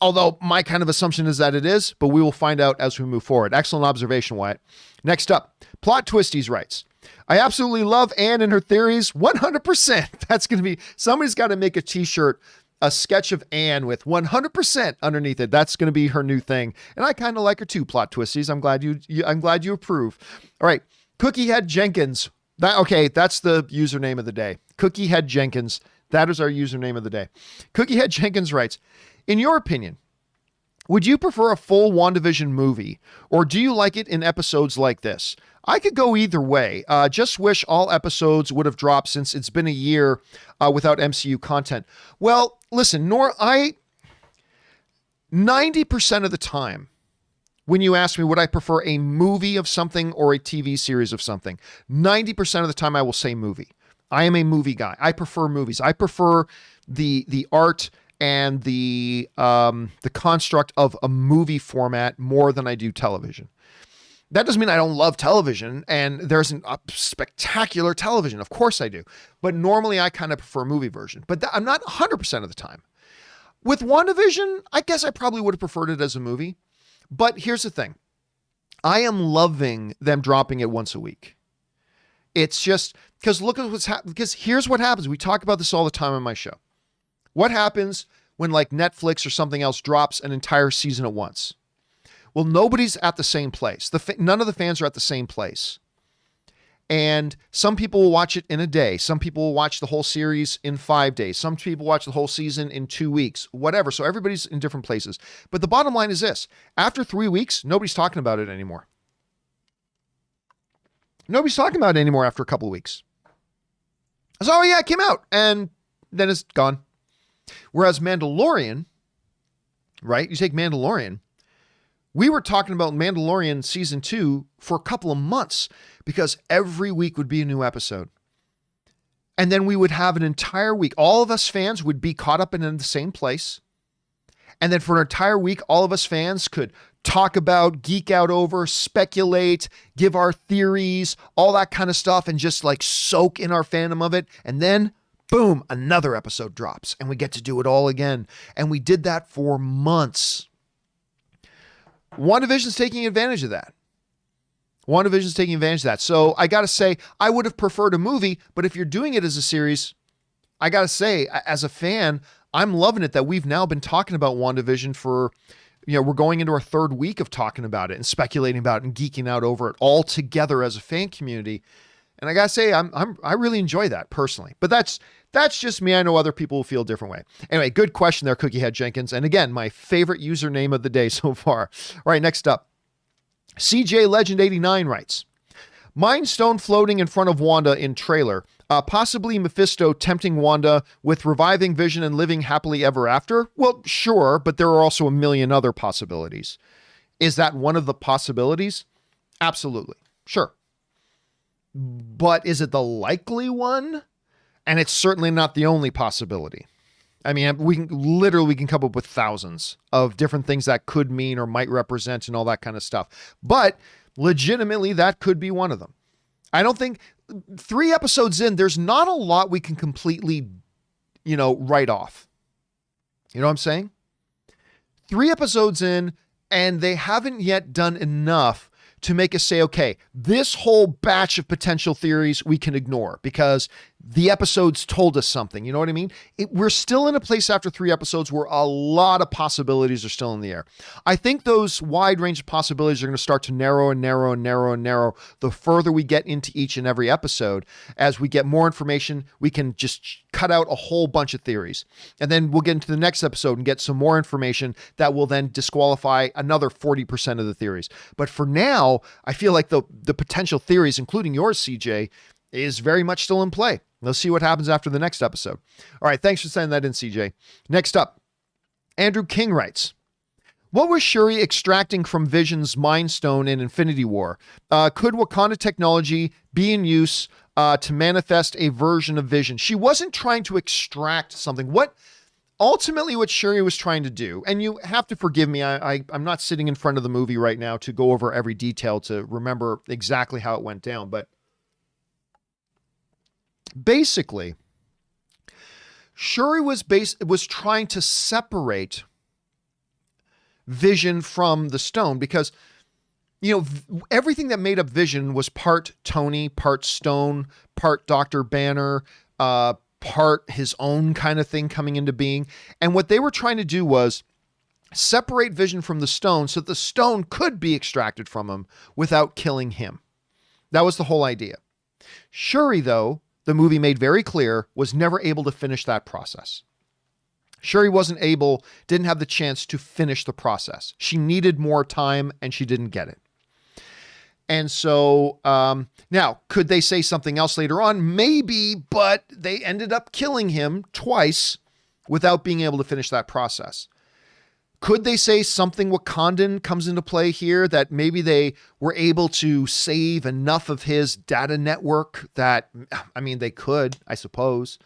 Although my kind of assumption is that it is, but we will find out as we move forward. Excellent observation, Wyatt. Next up, Plot Twisties writes, I absolutely love Anne and her theories, 100%. That's going to be, somebody's got to make a t-shirt, a sketch of Anne with 100% underneath it. That's going to be her new thing. And I kind of like her too, Plot Twisties. I'm glad you approve. All right, Cookie Head Jenkins. That's the username of the day. Cookie Head Jenkins. That is our username of the day. Cookie Head Jenkins writes, in your opinion, would you prefer a full WandaVision movie, or do you like it in episodes like this? I could go either way. Just wish all episodes would have dropped since it's been a year without MCU content. Well, listen, 90% of the time, when you ask me, would I prefer a movie of something or a TV series of something? 90% of the time I will say movie. I am a movie guy. I prefer movies. I prefer the art and the construct of a movie format more than I do television. That doesn't mean I don't love television, and there's a spectacular television. Of course I do. But normally I kind of prefer a movie version. But I'm not 100% of the time. With WandaVision, I guess I probably would have preferred it as a movie. But here's the thing. I am loving them dropping it once a week. It's just, because look at what's happening. Because here's what happens. We talk about this all the time on my show. What happens when like Netflix or something else drops an entire season at once? Well, nobody's at the same place. None of the fans are at the same place. And some people will watch it in a day. Some people will watch the whole series in 5 days. Some people watch the whole season in 2 weeks, whatever. So everybody's in different places. But the bottom line is this. After 3 weeks, nobody's talking about it anymore. Nobody's talking about it anymore after a couple of weeks. So, oh yeah, it came out. And then it's gone. Whereas Mandalorian, right? You take Mandalorian. We were talking about Mandalorian season 2 for a couple of months because every week would be a new episode. And then we would have an entire week. All of us fans would be caught up in the same place. And then for an entire week, all of us fans could talk about, geek out over, speculate, give our theories, all that kind of stuff, and just like soak in our fandom of it. And then boom, another episode drops and we get to do it all again. And we did that for months. WandaVision's taking advantage of that. So I got to say, I would have preferred a movie, but if you're doing it as a series, I got to say, as a fan, I'm loving it that we've now been talking about WandaVision for, we're going into our 3rd week of talking about it and speculating about it and geeking out over it all together as a fan community. And I got to say, I really enjoy that personally, but that's just me. I know other people will feel a different way. Anyway, good question there, Cookie Head Jenkins. And again, my favorite username of the day so far. All right, next up. CJ Legend 89 writes, Mind Stone floating in front of Wanda in trailer. Possibly Mephisto tempting Wanda with reviving Vision and living happily ever after? Well, sure, but there are also a million other possibilities. Is that one of the possibilities? Absolutely. Sure. But is it the likely one? And it's certainly not the only possibility. I mean, we can come up with thousands of different things that could mean or might represent and all that kind of stuff. But legitimately, that could be one of them. I don't think 3 episodes in, there's not a lot we can completely, write off. You know what I'm saying? 3 episodes in, and they haven't yet done enough to make us say, okay, this whole batch of potential theories we can ignore because the episodes told us something. You know what I mean? We're still in a place after 3 episodes where a lot of possibilities are still in the air. I think those wide range of possibilities are going to start to narrow and narrow and narrow and narrow the further we get into each and every episode. As we get more information, we can just cut out a whole bunch of theories. And then we'll get into the next episode and get some more information that will then disqualify another 40% of the theories. But for now, I feel like the potential theories, including yours, CJ, is very much still in play. Let's see what happens after the next episode. All right, thanks for sending that in, CJ. Next up, Andrew King writes, what was Shuri extracting from Vision's Mind Stone in Infinity War? Could Wakanda technology be in use to manifest a version of Vision? She wasn't trying to extract something. Ultimately, what Shuri was trying to do, and you have to forgive me, I'm not sitting in front of the movie right now to go over every detail to remember exactly how it went down, but basically, Shuri was trying to separate Vision from the stone because, everything that made up Vision was part Tony, part stone, part Dr. Banner, part his own kind of thing coming into being. And what they were trying to do was separate Vision from the stone so that the stone could be extracted from him without killing him. That was the whole idea. Shuri, though, the movie made very clear, was never able to finish that process. Shuri didn't have the chance to finish the process. She needed more time and she didn't get it. And so now, could they say something else later on? Maybe, but they ended up killing him twice without being able to finish that process. Could they say something Wakandan comes into play here, that maybe they were able to save enough of his data network that, they could, I suppose.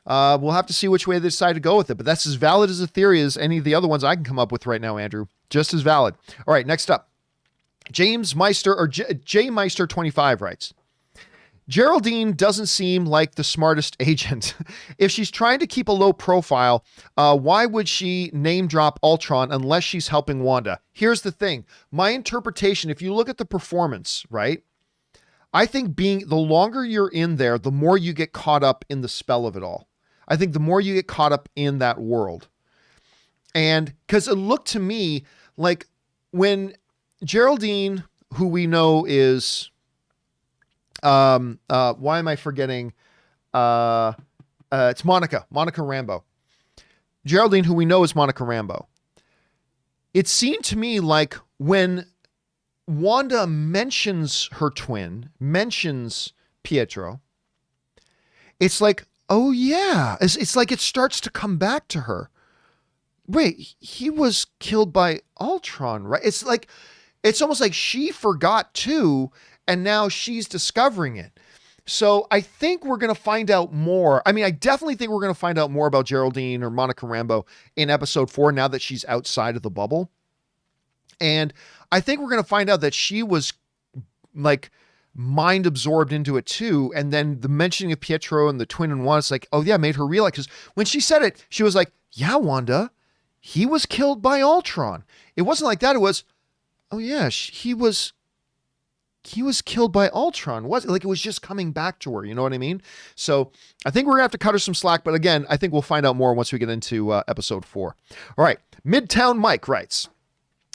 We'll have to see which way they decide to go with it, but that's as valid as a theory as any of the other ones I can come up with right now, Andrew. Just as valid. All right, next up. James Meister, or J Meister 25 writes, Geraldine doesn't seem like the smartest agent. If she's trying to keep a low profile, why would she name drop Ultron unless she's helping Wanda? Here's the thing. My interpretation, if you look at the performance, right? I think the longer you're in there, the more you get caught up in the spell of it all. I think the more you get caught up in that world. And because it looked to me like when Geraldine, who we know is... why am I forgetting? It's Monica Rambeau. Geraldine, who we know is Monica Rambeau. It seemed to me like when Wanda mentions her twin, mentions Pietro, it's like, oh yeah. It's like it starts to come back to her. Wait, he was killed by Ultron, right? It's almost like she forgot too, and now she's discovering it. So I think we're going to find out more. I definitely think we're going to find out more about Geraldine or Monica Rambeau in episode 4 now that she's outside of the bubble. And I think we're going to find out that she was like mind absorbed into it too. And then the mentioning of Pietro and the twin and Wanda, it's like, oh yeah, made her realize. Because when she said it, she was like, yeah, Wanda, he was killed by Ultron. It wasn't like that. It was, oh yeah, he was killed by Ultron. It was just coming back to her. You know what I mean? So I think we're gonna have to cut her some slack, but again, I think we'll find out more once we get into episode 4. All right. Midtown Mike writes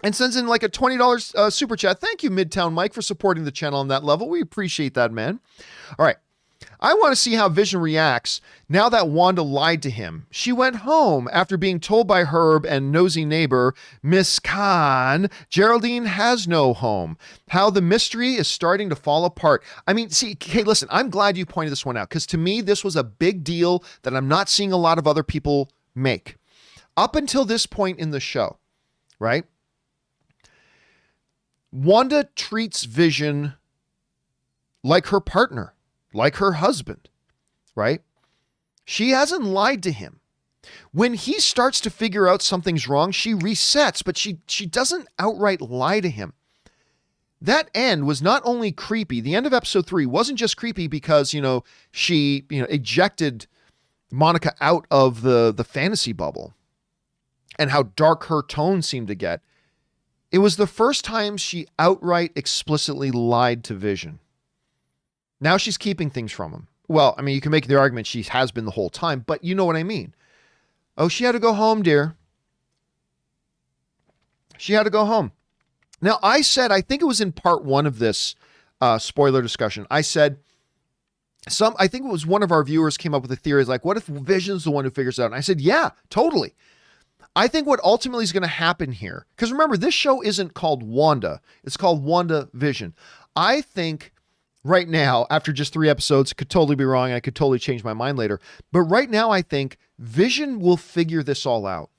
and sends in like a $20 super chat. Thank you, Midtown Mike, for supporting the channel on that level. We appreciate that, man. All right. I want to see how Vision reacts now that Wanda lied to him. She went home after being told by Herb and nosy neighbor, Miss Khan, Geraldine has no home. How the mystery is starting to fall apart. Hey, listen, I'm glad you pointed this one out because to me, this was a big deal that I'm not seeing a lot of other people make. Up until this point in the show, right? Wanda treats Vision like her partner. Like her husband, right? She hasn't lied to him. When he starts to figure out something's wrong, she resets, but she doesn't outright lie to him. That end was not only creepy. The end of episode 3 wasn't just creepy because, she, ejected Monica out of the fantasy bubble and how dark her tone seemed to get. It was the first time she outright explicitly lied to Vision. Now she's keeping things from him. Well, I mean, you can make the argument she has been the whole time, but you know what I mean. Oh, she had to go home, dear. She had to go home. Now, I think it was in part 1 of this spoiler discussion. I said, I think it was one of our viewers came up with a theory, like, what if Vision's the one who figures it out? And I said, yeah, totally. I think what ultimately is going to happen here, because remember, this show isn't called Wanda. It's called WandaVision. I think right now, after just 3 episodes, could totally be wrong. I could totally change my mind later. But right now, I think Vision will figure this all out.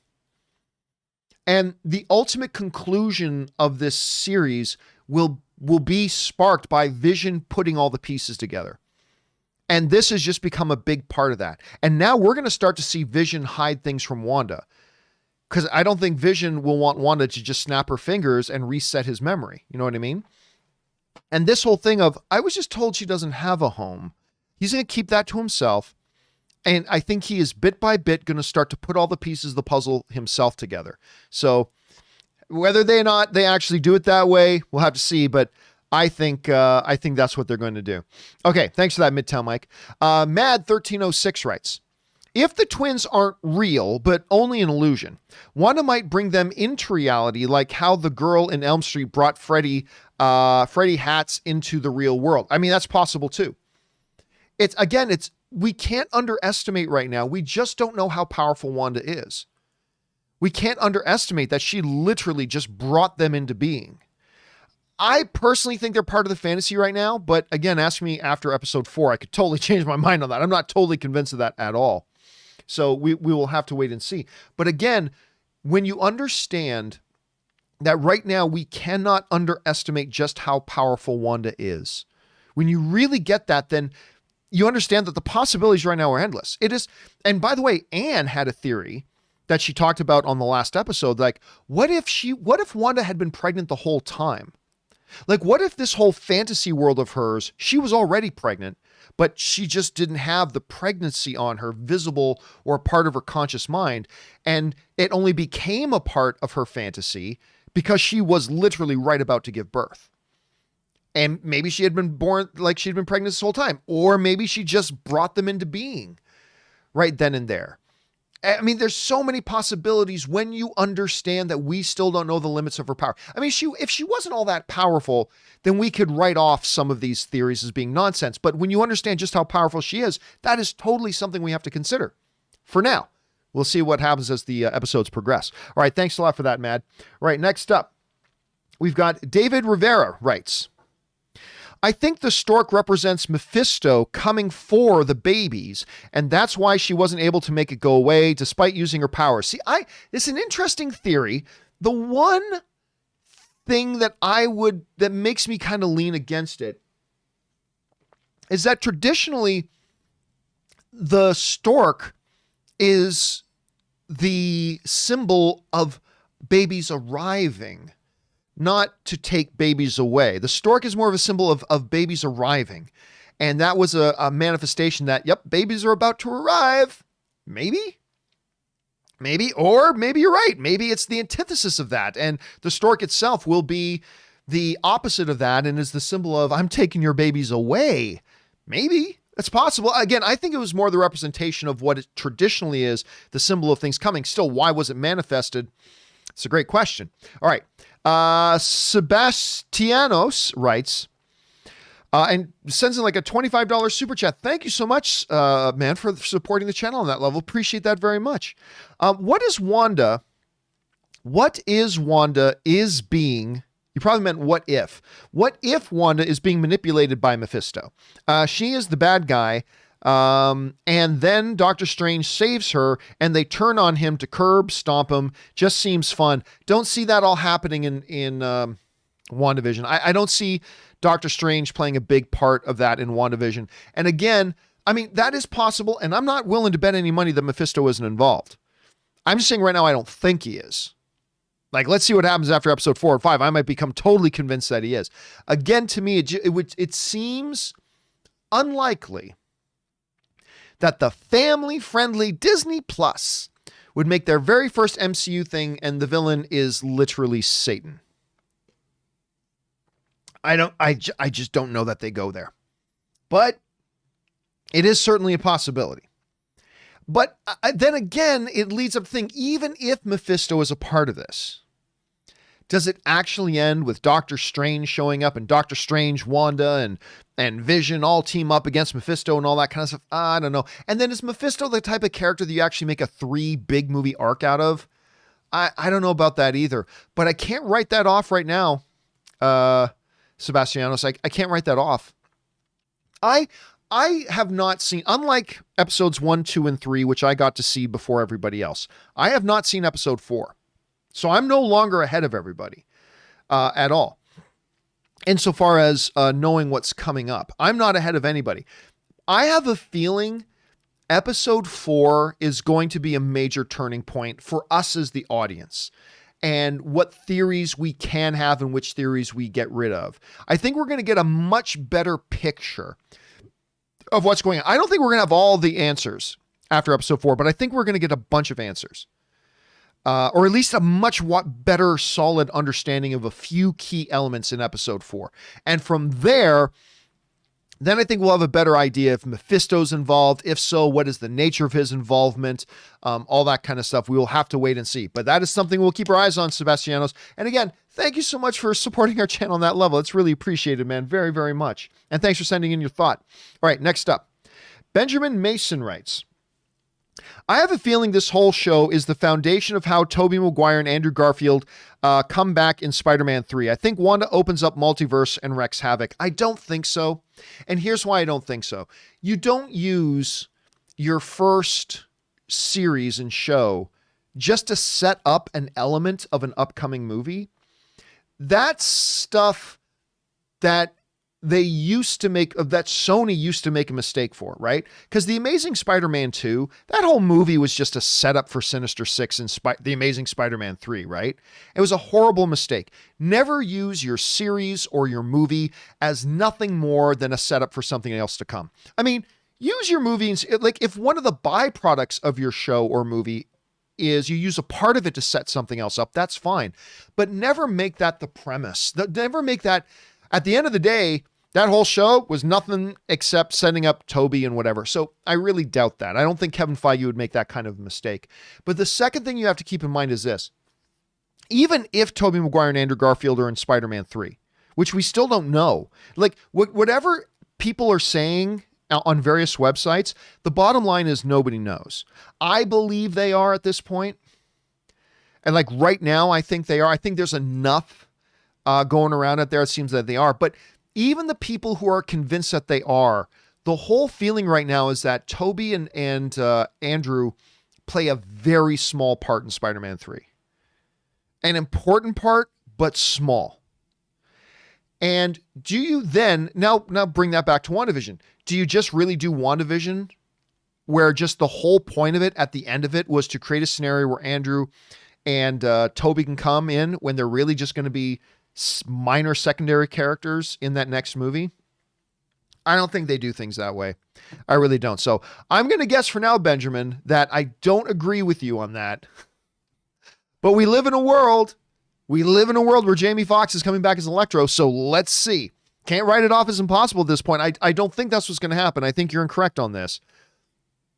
And the ultimate conclusion of this series will be sparked by Vision putting all the pieces together. And this has just become a big part of that. And now we're going to start to see Vision hide things from Wanda. Because I don't think Vision will want Wanda to just snap her fingers and reset his memory. You know what I mean? And this whole thing of, I was just told she doesn't have a home. He's going to keep that to himself. And I think he is bit by bit going to start to put all the pieces of the puzzle himself together. So whether they or not they actually do it that way, we'll have to see. But I think that's what they're going to do. Okay, thanks for that, Midtown Mike. Mad1306 writes, if the twins aren't real, but only an illusion, Wanda might bring them into reality, like how the girl in Elm Street brought Freddy Hats into the real world. I mean, that's possible too. We can't underestimate right now. We just don't know how powerful Wanda is. We can't underestimate that she literally just brought them into being. I personally think they're part of the fantasy right now, but again, ask me after episode 4. I could totally change my mind on that. I'm not totally convinced of that at all. So we will have to wait and see. But again, when you understand that right now we cannot underestimate just how powerful Wanda is, when you really get that, then you understand that the possibilities right now are endless. It is, and by the way, Anne had a theory that she talked about on the last episode. Like, what if Wanda had been pregnant the whole time? Like, what if this whole fantasy world of hers, she was already pregnant, but she just didn't have the pregnancy on her visible or part of her conscious mind. And it only became a part of her fantasy because she was literally right about to give birth. And maybe she had been born, like she'd been pregnant this whole time, or maybe she just brought them into being right then and there. I mean, there's so many possibilities when you understand that we still don't know the limits of her power. I mean, if she wasn't all that powerful, then we could write off some of these theories as being nonsense. But when you understand just how powerful she is, that is totally something we have to consider. For now, we'll see what happens as the episodes progress. All right, thanks a lot for that, Mad. All right, next up, we've got David Rivera writes, I think the stork represents Mephisto coming for the babies, and that's why she wasn't able to make it go away despite using her powers. See, it's an interesting theory. The one thing that makes me kind of lean against it is that traditionally the stork is the symbol of babies arriving, not to take babies away. The stork is more of a symbol of babies arriving. And that was a manifestation that, yep, babies are about to arrive. Maybe, or maybe you're right. Maybe it's the antithesis of that. And the stork itself will be the opposite of that and is the symbol of, I'm taking your babies away. Maybe. It's possible. Again, I think it was more the representation of what it traditionally is, the symbol of things coming. Still, why was it manifested? It's a great question. All right. Sebastianos writes, and sends in like a $25 super chat. Thank you so much, man, for supporting the channel on that level. Appreciate that very much. What is Wanda is being, you probably meant what if Wanda is being manipulated by Mephisto? She is the bad guy. And then Doctor Strange saves her and they turn on him to stomp him. Just seems fun. Don't see that all happening in WandaVision. I don't see Doctor Strange playing a big part of that in WandaVision. And again, I mean, that is possible. And I'm not willing to bet any money that Mephisto isn't involved. I'm just saying right now, I don't think he is. Like, let's see what happens after episode 4 or 5. I might become totally convinced that he is. Again, to me, it seems unlikely that the family-friendly Disney Plus would make their very first MCU thing, and the villain is literally Satan. I just don't know that they go there. But It is certainly a possibility. But then again, it leads up to think, even if Mephisto is a part of this, does it actually end with Doctor Strange showing up and Doctor Strange, Wanda, and Vision all team up against Mephisto and all that kind of stuff? I don't know. And then is Mephisto the type of character that you actually make a 3 big movie arc out of? I don't know about that either. But I can't write that off right now, Sebastianos. I can't write that off. I have not seen, unlike episodes 1, 2, and 3, which I got to see before everybody else, I have not seen episode 4. So I'm no longer ahead of everybody at all. Insofar as knowing what's coming up, I'm not ahead of anybody. I have a feeling episode 4 is going to be a major turning point for us as the audience, and what theories we can have and which theories we get rid of. I think we're going to get a much better picture of what's going on. I don't think we're going to have all the answers after episode 4, but I think we're going to get a bunch of answers. Or at least a much better, solid understanding of a few key elements in episode 4. And from there, then I think we'll have a better idea if Mephisto's involved. If so, what is the nature of his involvement? All that kind of stuff. We will have to wait and see. But that is something we'll keep our eyes on, Sebastianos. And again, thank you so much for supporting our channel on that level. It's really appreciated, man. Very, very much. And thanks for sending in your thought. All right, next up. Benjamin Mason writes, I have a feeling this whole show is the foundation of how Tobey Maguire and Andrew Garfield come back in Spider-Man 3. I think Wanda opens up multiverse and wreaks havoc. I don't think so. And here's why I don't think so. You don't use your first series and show just to set up an element of an upcoming movie. That's stuff that they used to make, that Sony used to make a mistake for, right? Because The Amazing Spider-Man 2, that whole movie was just a setup for Sinister Six and The Amazing Spider-Man 3, right? It was a horrible mistake. Never use your series or your movie as nothing more than a setup for something else to come. I mean, use your movie, like if one of the byproducts of your show or movie is you use a part of it to set something else up, that's fine. But never make that the premise. Never make that, at the end of the day, that whole show was nothing except setting up Toby and whatever. So I really doubt that. I don't think Kevin Feige would make that kind of mistake. But the second thing you have to keep in mind is this. Even if Tobey Maguire and Andrew Garfield are in Spider-Man 3, which we still don't know, like whatever people are saying on various websites, the bottom line is nobody knows. I believe they are at this point. And like right now, I think they are. I think there's enough going around out there. It seems that they are. But even the people who are convinced that they are, the whole feeling right now is that Toby and Andrew play a very small part in Spider-Man 3. An important part, but small. And do you then, now bring that back to WandaVision. Do you just really do WandaVision where just the whole point of it at the end of it was to create a scenario where Andrew and Toby can come in when they're really just going to be minor secondary characters in that next movie? I don't think they do things that way. I really don't. So I'm going to guess for now, Benjamin, that I don't agree with you on that. But we live in a world where Jamie Foxx is coming back as Electro. So let's see. Can't write it off as impossible at this point. I don't think that's what's going to happen. I think you're incorrect on this.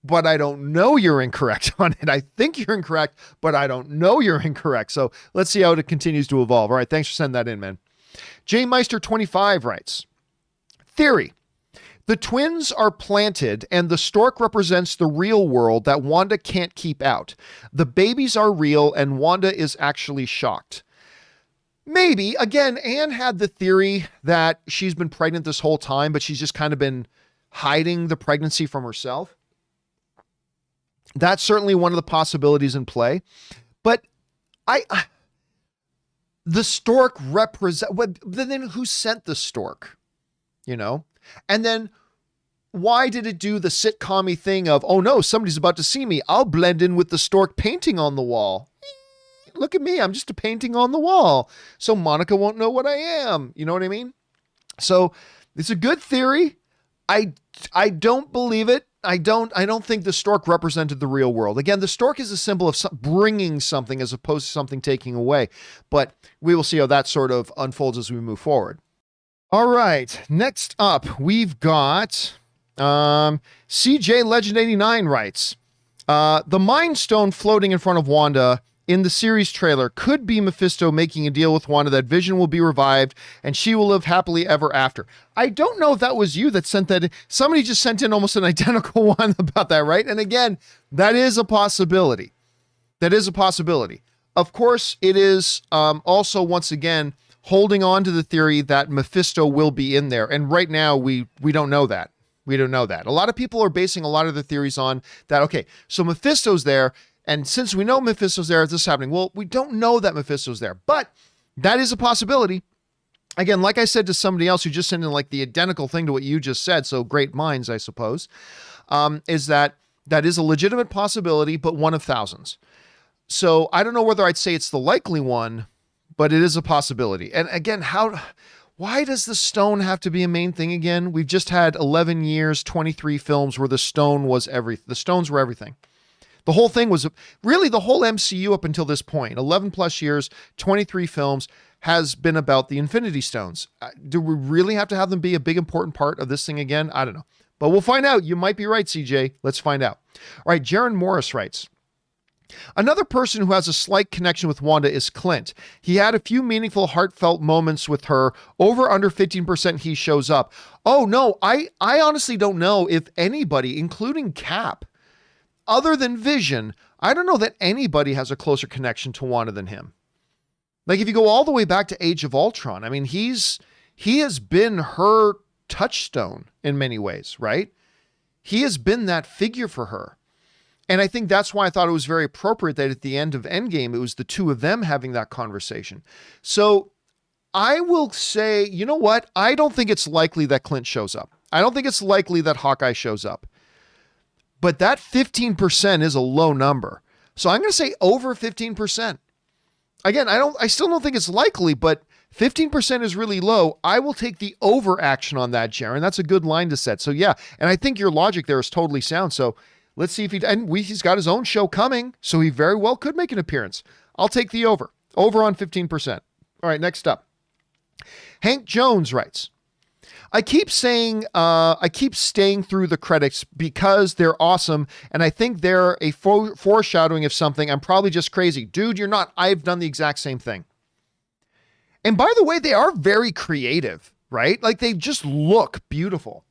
But I don't know you're incorrect on it. I think you're incorrect, but I don't know you're incorrect. So let's see how it continues to evolve. All right, thanks for sending that in, man. J Meister 25 writes, theory. The twins are planted and the stork represents the real world that Wanda can't keep out. The babies are real and Wanda is actually shocked. Maybe. Again, Anne had the theory that she's been pregnant this whole time, but she's just kind of been hiding the pregnancy from herself. That's certainly one of the possibilities in play. But the stork then who sent the stork? You know? And then why did it do the sitcom-y thing of, oh no, somebody's about to see me. I'll blend in with the stork painting on the wall. Look at me. I'm just a painting on the wall. So Monica won't know what I am. You know what I mean? So it's a good theory. I don't believe it. I don't think the stork represented the real world. Again, the stork is a symbol of bringing something as opposed to something taking away. But we will see how that sort of unfolds as we move forward. All right. Next up, we've got CJ Legend 89 writes, the Mind Stone floating in front of Wanda in the series trailer could be Mephisto making a deal with Wanda that Vision will be revived and she will live happily ever after. I don't know if that was you that sent that in. Somebody just sent in almost an identical one about that, right? And again, that is a possibility. That is a possibility. Of course, it is also, once again, holding on to the theory that Mephisto will be in there. And right now, we don't know that. We don't know that. A lot of people are basing a lot of their theories on that. Okay, so Mephisto's there. And since we know Mephisto's there, this is happening. Well, we don't know that Mephisto's there, but that is a possibility. Again, like I said to somebody else who just sent in like the identical thing to what you just said, so great minds, I suppose, is that is a legitimate possibility, but one of thousands. So I don't know whether I'd say it's the likely one, but it is a possibility. And again, why does the stone have to be a main thing again? We've just had 11 years, 23 films where the stones were everything. The whole thing was really the whole MCU up until this point, 11 plus years, 23 films, has been about the Infinity Stones. Do we really have to have them be a big important part of this thing again? I don't know. But we'll find out. You might be right, CJ. Let's find out. All right, Jaron Morris writes, another person who has a slight connection with Wanda is Clint. He had a few meaningful, heartfelt moments with her. Over under 15% he shows up. Oh, no, I honestly don't know if anybody, including Cap, other than Vision, I don't know that anybody has a closer connection to Wanda than him. Like if you go all the way back to Age of Ultron, I mean, he has been her touchstone in many ways, right? He has been that figure for her. And I think that's why I thought it was very appropriate that at the end of Endgame, it was the two of them having that conversation. So I will say, you know what? I don't think it's likely that Clint shows up. I don't think it's likely that Hawkeye shows up. But that 15% is a low number. So I'm going to say over 15%. Again, I still don't think it's likely, but 15% is really low. I will take the over action on that, Jaron. That's a good line to set. So yeah, and I think your logic there is totally sound. So let's see if he's got his own show coming, so he very well could make an appearance. I'll take the over on 15%. All right, next up. Hank Jones writes, I keep staying through the credits because they're awesome, and I think they're a foreshadowing of something. I'm probably just crazy. Dude, you're not. I've done the exact same thing. And by the way, they are very creative, right? Like they just look beautiful.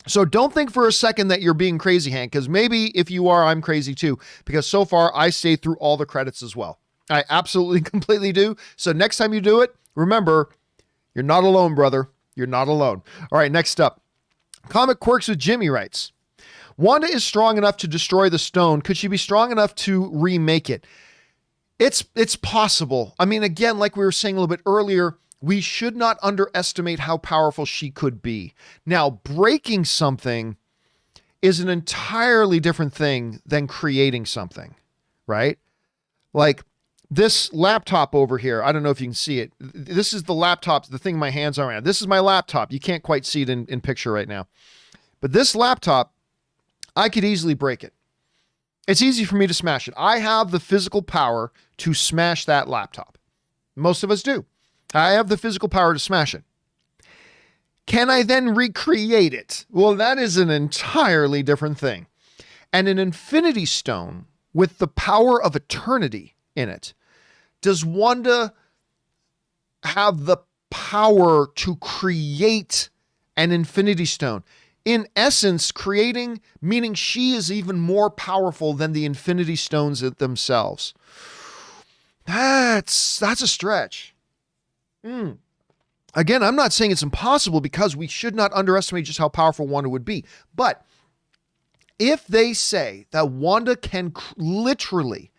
So don't think for a second that you're being crazy, Hank, because maybe if you are, I'm crazy too, because so far I stay through all the credits as well. I absolutely, completely do. So next time you do it, remember, you're not alone, brother. You're not alone. All right, next up. Comic Quirks with Jimmy writes, Wanda is strong enough to destroy the stone. Could she be strong enough to remake it? It's possible. I mean, again, like we were saying a little bit earlier, we should not underestimate how powerful she could be. Now, breaking something is an entirely different thing than creating something, right? Like this laptop over here, I don't know if you can see it. This is the laptop, the thing my hands are on. This is my laptop. You can't quite see it in picture right now. But this laptop, I could easily break it. It's easy for me to smash it. I have the physical power to smash that laptop. Most of us do. I have the physical power to smash it. Can I then recreate it? Well, that is an entirely different thing. And an Infinity Stone with the power of eternity in it. Does Wanda have the power to create an Infinity Stone? In essence, creating, meaning she is even more powerful than the Infinity Stones themselves. That's a stretch. Again, I'm not saying it's impossible because we should not underestimate just how powerful Wanda would be. But if they say that Wanda can literally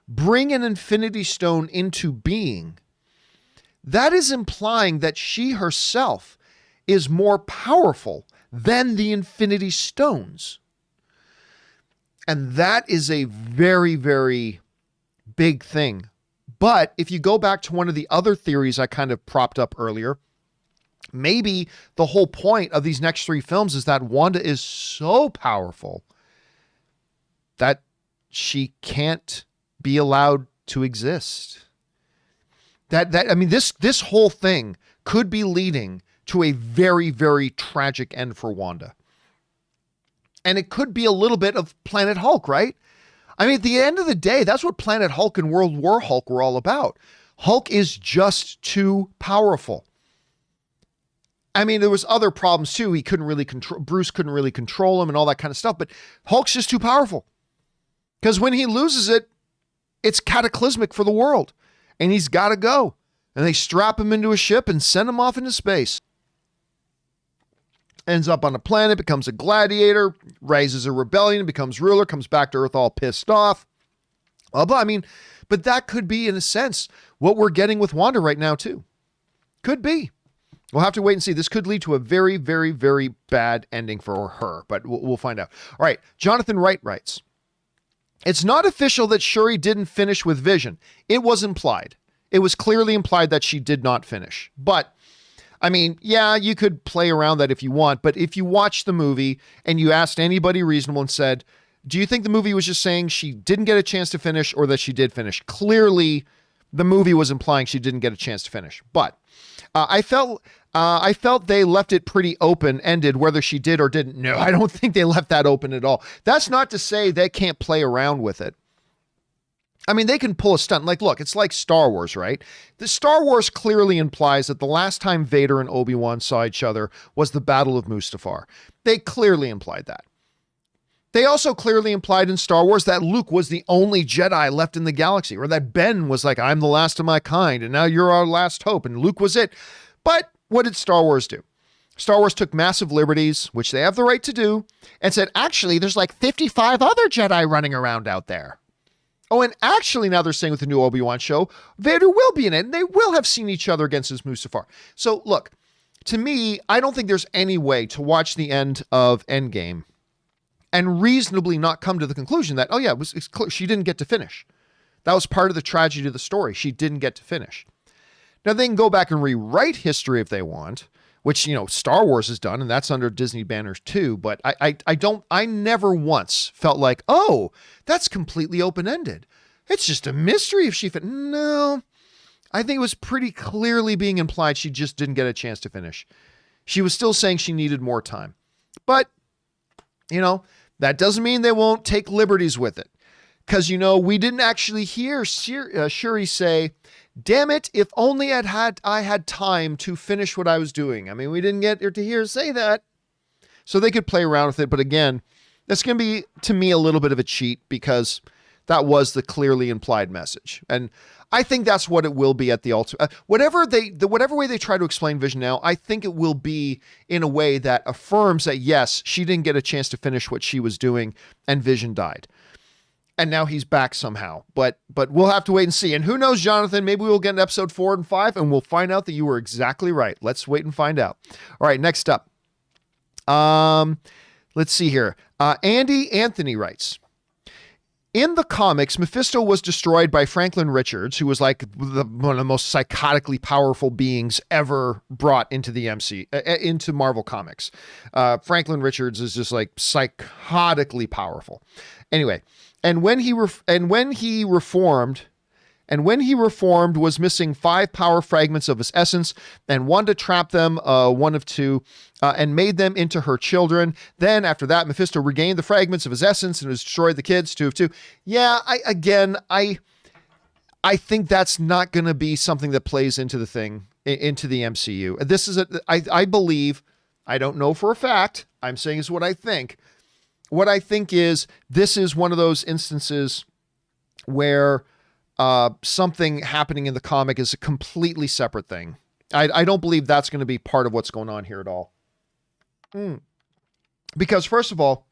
bring an Infinity Stone into being, that is implying that she herself is more powerful than the Infinity Stones. And that is a very, very big thing. But if you go back to one of the other theories I kind of propped up earlier, maybe the whole point of these next three films is that Wanda is so powerful that she can't be allowed to exist. I mean, this whole thing could be leading to a very, very tragic end for Wanda. And it could be a little bit of Planet Hulk, right? I mean, at the end of the day, that's what Planet Hulk and World War Hulk were all about. Hulk is just too powerful. I mean, there was other problems too. Bruce couldn't really control him and all that kind of stuff, but Hulk's just too powerful. Because when he loses it, it's cataclysmic for the world. And he's got to go. And they strap him into a ship and send him off into space. Ends up on a planet, becomes a gladiator, raises a rebellion, becomes ruler, comes back to Earth all pissed off. Blah, blah. I mean, but that could be, in a sense, what we're getting with Wanda right now, too. Could be. We'll have to wait and see. This could lead to a very, very, very bad ending for her, but we'll find out. All right. Jonathan Wright writes, it's not official that Shuri didn't finish with Vision. It was implied. It was clearly implied that she did not finish. But, I mean, yeah, you could play around that if you want, but if you watch the movie and you asked anybody reasonable and said, do you think the movie was just saying she didn't get a chance to finish or that she did finish? Clearly, the movie was implying she didn't get a chance to finish. But I felt they left it pretty open-ended whether she did or didn't. No, I don't think they left that open at all. That's not to say they can't play around with it. I mean, they can pull a stunt. Like, look, it's like Star Wars, right? The Star Wars clearly implies that the last time Vader and Obi-Wan saw each other was the Battle of Mustafar. They clearly implied that. They also clearly implied in Star Wars that Luke was the only Jedi left in the galaxy, or that Ben was like, I'm the last of my kind, and now you're our last hope, and Luke was it. But what did Star Wars do? Star Wars took massive liberties, which they have the right to do, and said, actually, there's like 55 other Jedi running around out there. Oh, and actually, now they're saying with the new Obi-Wan show, Vader will be in it, and they will have seen each other against his Mustafar. So, look, to me, I don't think there's any way to watch the end of Endgame and reasonably not come to the conclusion that, oh yeah, it's clear she didn't get to finish. That was part of the tragedy of the story. She didn't get to finish. Now, they can go back and rewrite history if they want, which, you know, Star Wars has done, and that's under Disney banners too, but I never once felt like, oh, that's completely open-ended. It's just a mystery if she fit. No, I think it was pretty clearly being implied she just didn't get a chance to finish. She was still saying she needed more time. But, you know, that doesn't mean they won't take liberties with it. Because, you know, we didn't actually hear Shuri say, damn it, if only I had time to finish what I was doing. I mean, we didn't get her to hear say that. So they could play around with it. But again, that's going to be, to me, a little bit of a cheat because that was the clearly implied message. And I think that's what it will be at the ultimate. Whatever way they try to explain Vision now, I think it will be in a way that affirms that, yes, she didn't get a chance to finish what she was doing and Vision died. And now he's back somehow, but we'll have to wait and see. And who knows, Jonathan, maybe we'll get in episode 4 and 5 and we'll find out that you were exactly right. Let's wait and find out. All right, next up. Let's see here. Andy Anthony writes, in the comics, Mephisto was destroyed by Franklin Richards, who was like one of the most psychotically powerful beings ever brought into the into Marvel Comics. Franklin Richards is just like psychotically powerful. Anyway, and when he reformed, was missing 5 power fragments of his essence, and Wanda trapped them, one of 2, and made them into her children. Then after that, Mephisto regained the fragments of his essence and destroyed the kids, 2 of 2. Yeah, I think that's not going to be something that plays into the MCU. This is I believe, I don't know for a fact, I'm saying is what I think. What I think is this is one of those instances where something happening in the comic is a completely separate thing. I don't believe that's going to be part of what's going on here at all. Because first of all,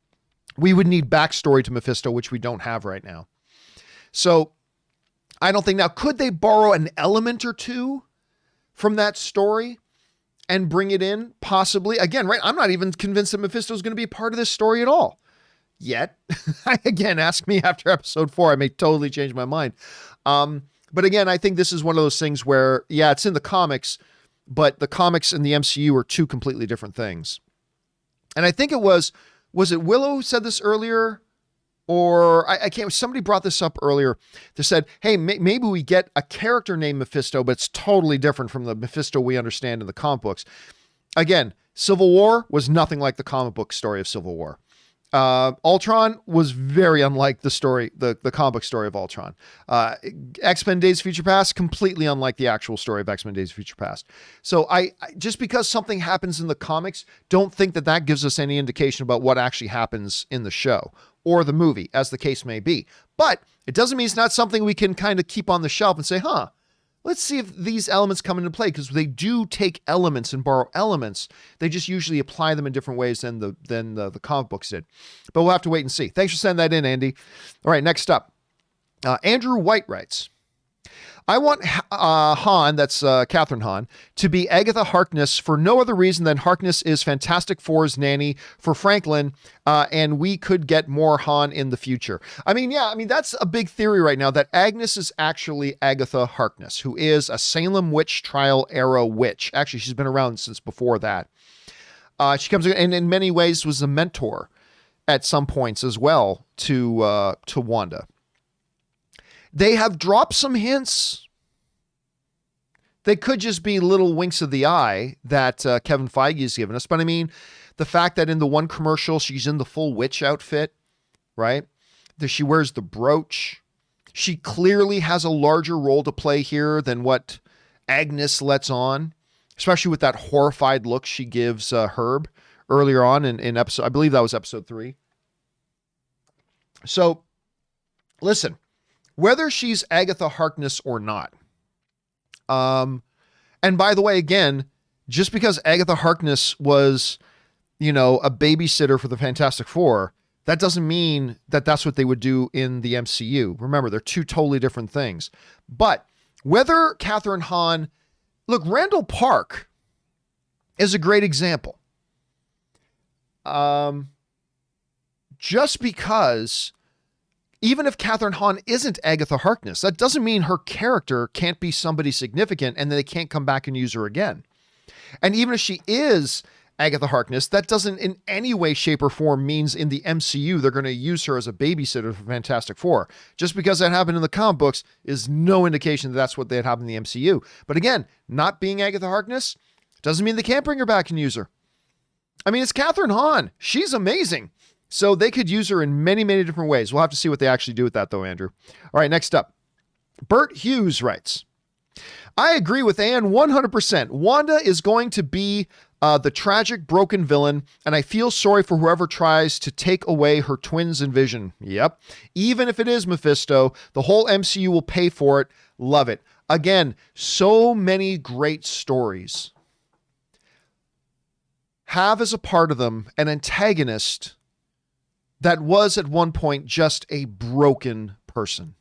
we would need backstory to Mephisto, which we don't have right now. So I don't think now, could they borrow an element or two from that story and bring it in? Possibly. Again, right. I'm not even convinced that Mephisto is going to be part of this story at all yet. Again, ask me after episode 4. I may totally change my mind. But again, I think this is one of those things where, yeah, it's in the comics, but the comics and the MCU are 2 completely different things. And I think was it Willow who said this earlier? Or I can't, somebody brought this up earlier. They said, hey, maybe we get a character named Mephisto, but it's totally different from the Mephisto we understand in the comic books. Again, Civil War was nothing like the comic book story of Civil War. Ultron was very unlike the story, the comic book story of Ultron. X-Men Days of Future Past, completely unlike the actual story of X-Men Days of Future Past. So I just because something happens in the comics, don't think that that gives us any indication about what actually happens in the show or the movie, as the case may be. But it doesn't mean it's not something we can kind of keep on the shelf and say, let's see if these elements come into play, because they do take elements and borrow elements. They just usually apply them in different ways than the comic books did. But we'll have to wait and see. Thanks for sending that in, Andy. All right, next up. Andrew White writes, I want Han, that's Catherine Hahn, to be Agatha Harkness for no other reason than Harkness is Fantastic Four's nanny for Franklin, and we could get more Han in the future. I mean, that's a big theory right now, that Agnes is actually Agatha Harkness, who is a Salem witch trial era witch. Actually, she's been around since before that. She comes in, and in many ways was a mentor at some points as well to Wanda. They have dropped some hints. They could just be little winks of the eye that Kevin Feige has given us. But I mean, the fact that in the one commercial, she's in the full witch outfit, right? That she wears the brooch. She clearly has a larger role to play here than what Agnes lets on, especially with that horrified look she gives Herb earlier on in episode, I believe that was episode 3. So listen, whether she's Agatha Harkness or not. And by the way, again, just because Agatha Harkness was, a babysitter for the Fantastic Four, that doesn't mean that that's what they would do in the MCU. Remember, they're two totally different things. But whether Catherine Hahn, look, Randall Park is a great example. Just because even if Catherine Hahn isn't Agatha Harkness, that doesn't mean her character can't be somebody significant and they can't come back and use her again. And even if she is Agatha Harkness, that doesn't in any way, shape, or form means in the MCU they're going to use her as a babysitter for Fantastic Four. Just because that happened in the comic books is no indication that that's what they'd have in the MCU. But again, not being Agatha Harkness doesn't mean they can't bring her back and use her. I mean, it's Catherine Hahn. She's amazing. So they could use her in many, many different ways. We'll have to see what they actually do with that, though, Andrew. All right, next up. Bert Hughes writes, I agree with Ann 100%. Wanda is going to be the tragic, broken villain, and I feel sorry for whoever tries to take away her twins and Vision. Yep. Even if it is Mephisto, the whole MCU will pay for it. Love it. Again, so many great stories have as a part of them an antagonist that was at one point just a broken person,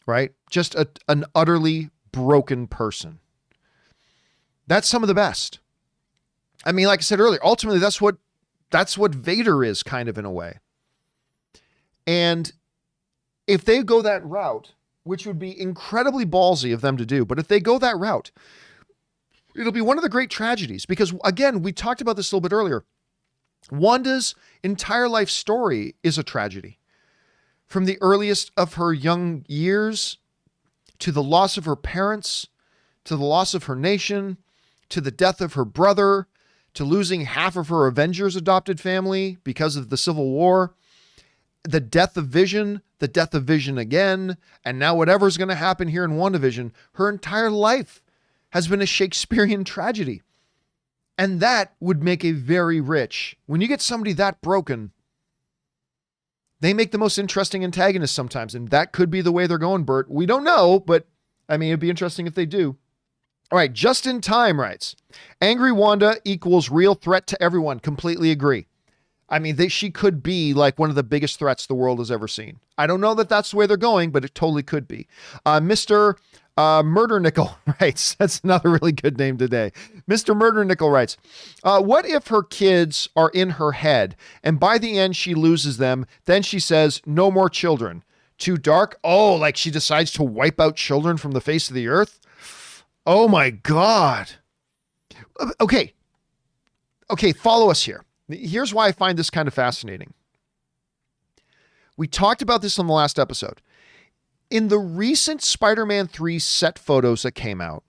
right? Just an utterly broken person. That's some of the best. I mean, like I said earlier, ultimately that's what Vader is, kind of, in a way. And if they go that route, which would be incredibly ballsy of them to do, but if they go that route, it'll be one of the great tragedies, because again, we talked about this a little bit earlier. Wanda's entire life story is a tragedy. From the earliest of her young years, to the loss of her parents, to the loss of her nation, to the death of her brother, to losing half of her Avengers adopted family because of the Civil War, the death of Vision again, and now whatever's going to happen here in WandaVision, her entire life has been a Shakespearean tragedy. And that would make a very rich, when you get somebody that broken, they make the most interesting antagonist sometimes. And that could be the way they're going, Bert. We don't know, but I mean, it'd be interesting if they do. All right. Just in Time writes, Angry Wanda equals real threat to everyone. Completely agree. I mean, she could be like one of the biggest threats the world has ever seen. I don't know that that's the way they're going, but it totally could be. Mr. Murder Nickel writes, that's another really good name today. Mr. Murder Nickel writes, what if her kids are in her head and by the end she loses them? Then she says, no more children. Too dark? Oh, like she decides to wipe out children from the face of the earth? Oh my God. Okay, follow us here. Here's why I find this kind of fascinating. We talked about this on the last episode. In the recent Spider-Man 3 set photos that came out,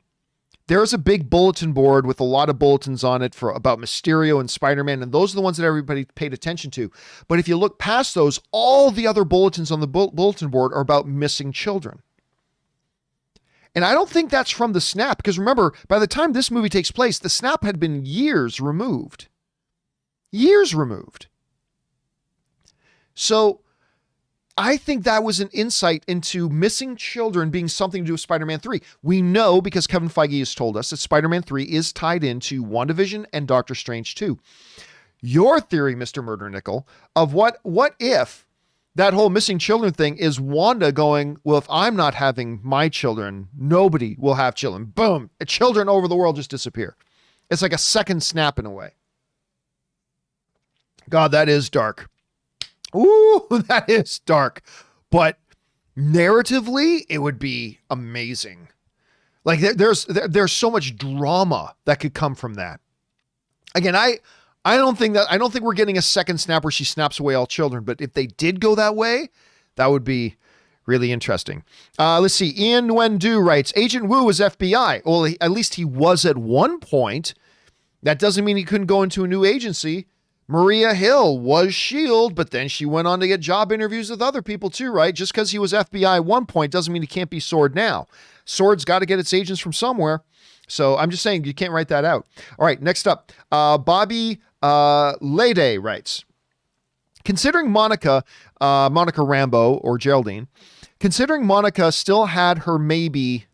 There's a big bulletin board with a lot of bulletins on it about Mysterio and Spider-Man, and those are the ones that everybody paid attention to. But if you look past those, all the other bulletins on the bulletin board are about missing children. And I don't think that's from the snap, because remember, by the time this movie takes place, the snap had been years removed. Years removed. So I think that was an insight into missing children being something to do with Spider-Man 3. We know, because Kevin Feige has told us, that Spider-Man 3 is tied into WandaVision and Doctor Strange 2. Your theory, Mr. Murder Nickel, of what if that whole missing children thing is Wanda going, well, if I'm not having my children, nobody will have children. Boom. Children over the world just disappear. It's like a second snap in a way. God, that is dark. Ooh, that is dark. But narratively, it would be amazing. Like there's so much drama that could come from that. Again, I don't think we're getting a second snap where she snaps away all children, but if they did go that way, that would be really interesting. Let's see. Ian Nguyendu writes, Agent Wu was FBI. Well, at least he was at one point. That doesn't mean he couldn't go into a new agency. Maria Hill was S.H.I.E.L.D., but then she went on to get job interviews with other people too, right? Just because he was FBI at one point doesn't mean he can't be S.W.O.R.D. now. S.W.O.R.D.'s got to get its agents from somewhere. So I'm just saying you can't write that out. All right, next up. Bobby Lede writes, considering Monica Rambeau or Geraldine, considering Monica still had her maybe,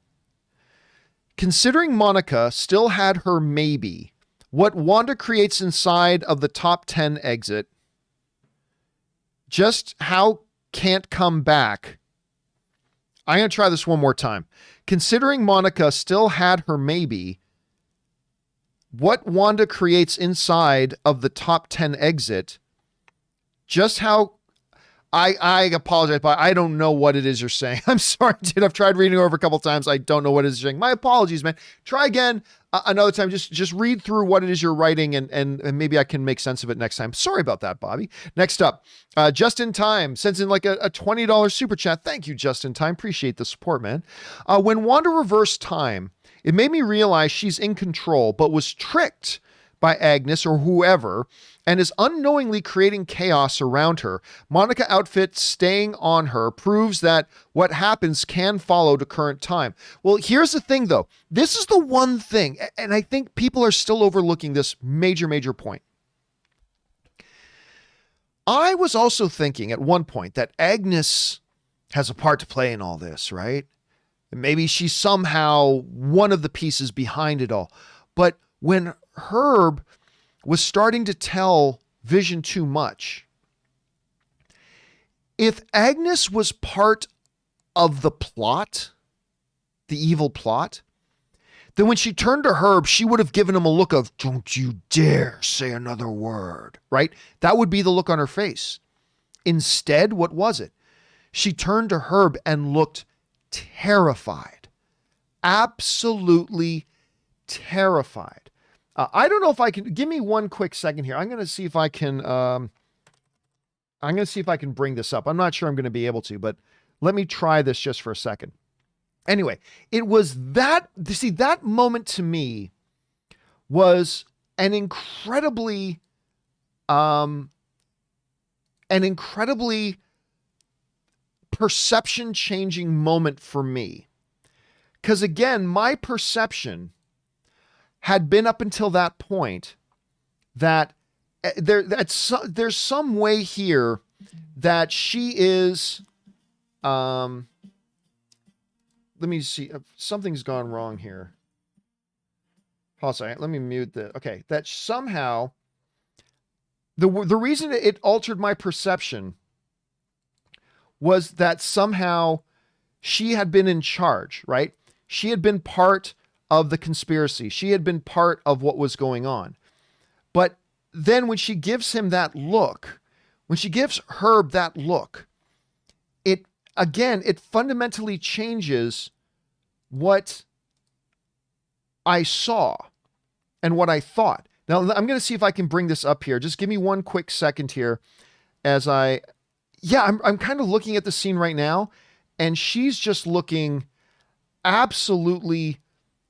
what Wanda creates inside of the top 10 exit, just how can't come back. I'm going to try this one more time. Considering Monica still had her maybe, what Wanda creates inside of the top 10 exit, just how, I apologize, but I don't know what it is you're saying. I'm sorry, dude. I've tried reading over a couple times. I don't know what it is you're saying. My apologies, man. Try again another time. Just read through what it is you're writing and maybe I can make sense of it next time. Sorry about that, Bobby. Next up, Just in Time sends in like a $20 super chat. Thank you, Just in Time. Appreciate the support, man. When Wanda reversed time, it made me realize she's in control, but was tricked by Agnes or whoever, and is unknowingly creating chaos around her. Monica outfit staying on her proves that what happens can follow to current time. Well, here's the thing though. This is the one thing, and I think people are still overlooking this major point. I was also thinking at one point that Agnes has a part to play in all this, right? And maybe she's somehow one of the pieces behind it all. But when Herb was starting to tell Vision too much, if Agnes was part of the plot, the evil plot, then when she turned to Herb, she would have given him a look of, don't you dare say another word, right? That would be the look on her face. Instead, what was it? She turned to Herb and looked terrified, absolutely terrified. I don't know if I can, give me one quick second here. I'm going to see if I can bring this up. I'm not sure I'm going to be able to, but let me try this just for a second. Anyway, it was that moment to me was an incredibly perception changing moment for me. Because again, my perception had been up until that point that there's some way here that she is, let me see, something's gone wrong here. Hold on a second, let me mute the, okay, that somehow, the reason it altered my perception was that somehow she had been in charge, right? She had been part of the conspiracy. She had been part of what was going on. But then when she gives him that look, when she gives Herb that look, it fundamentally changes what I saw and what I thought. Now, I'm going to see if I can bring this up here. Just give me one quick second here as I'm kind of looking at the scene right now, and she's just looking absolutely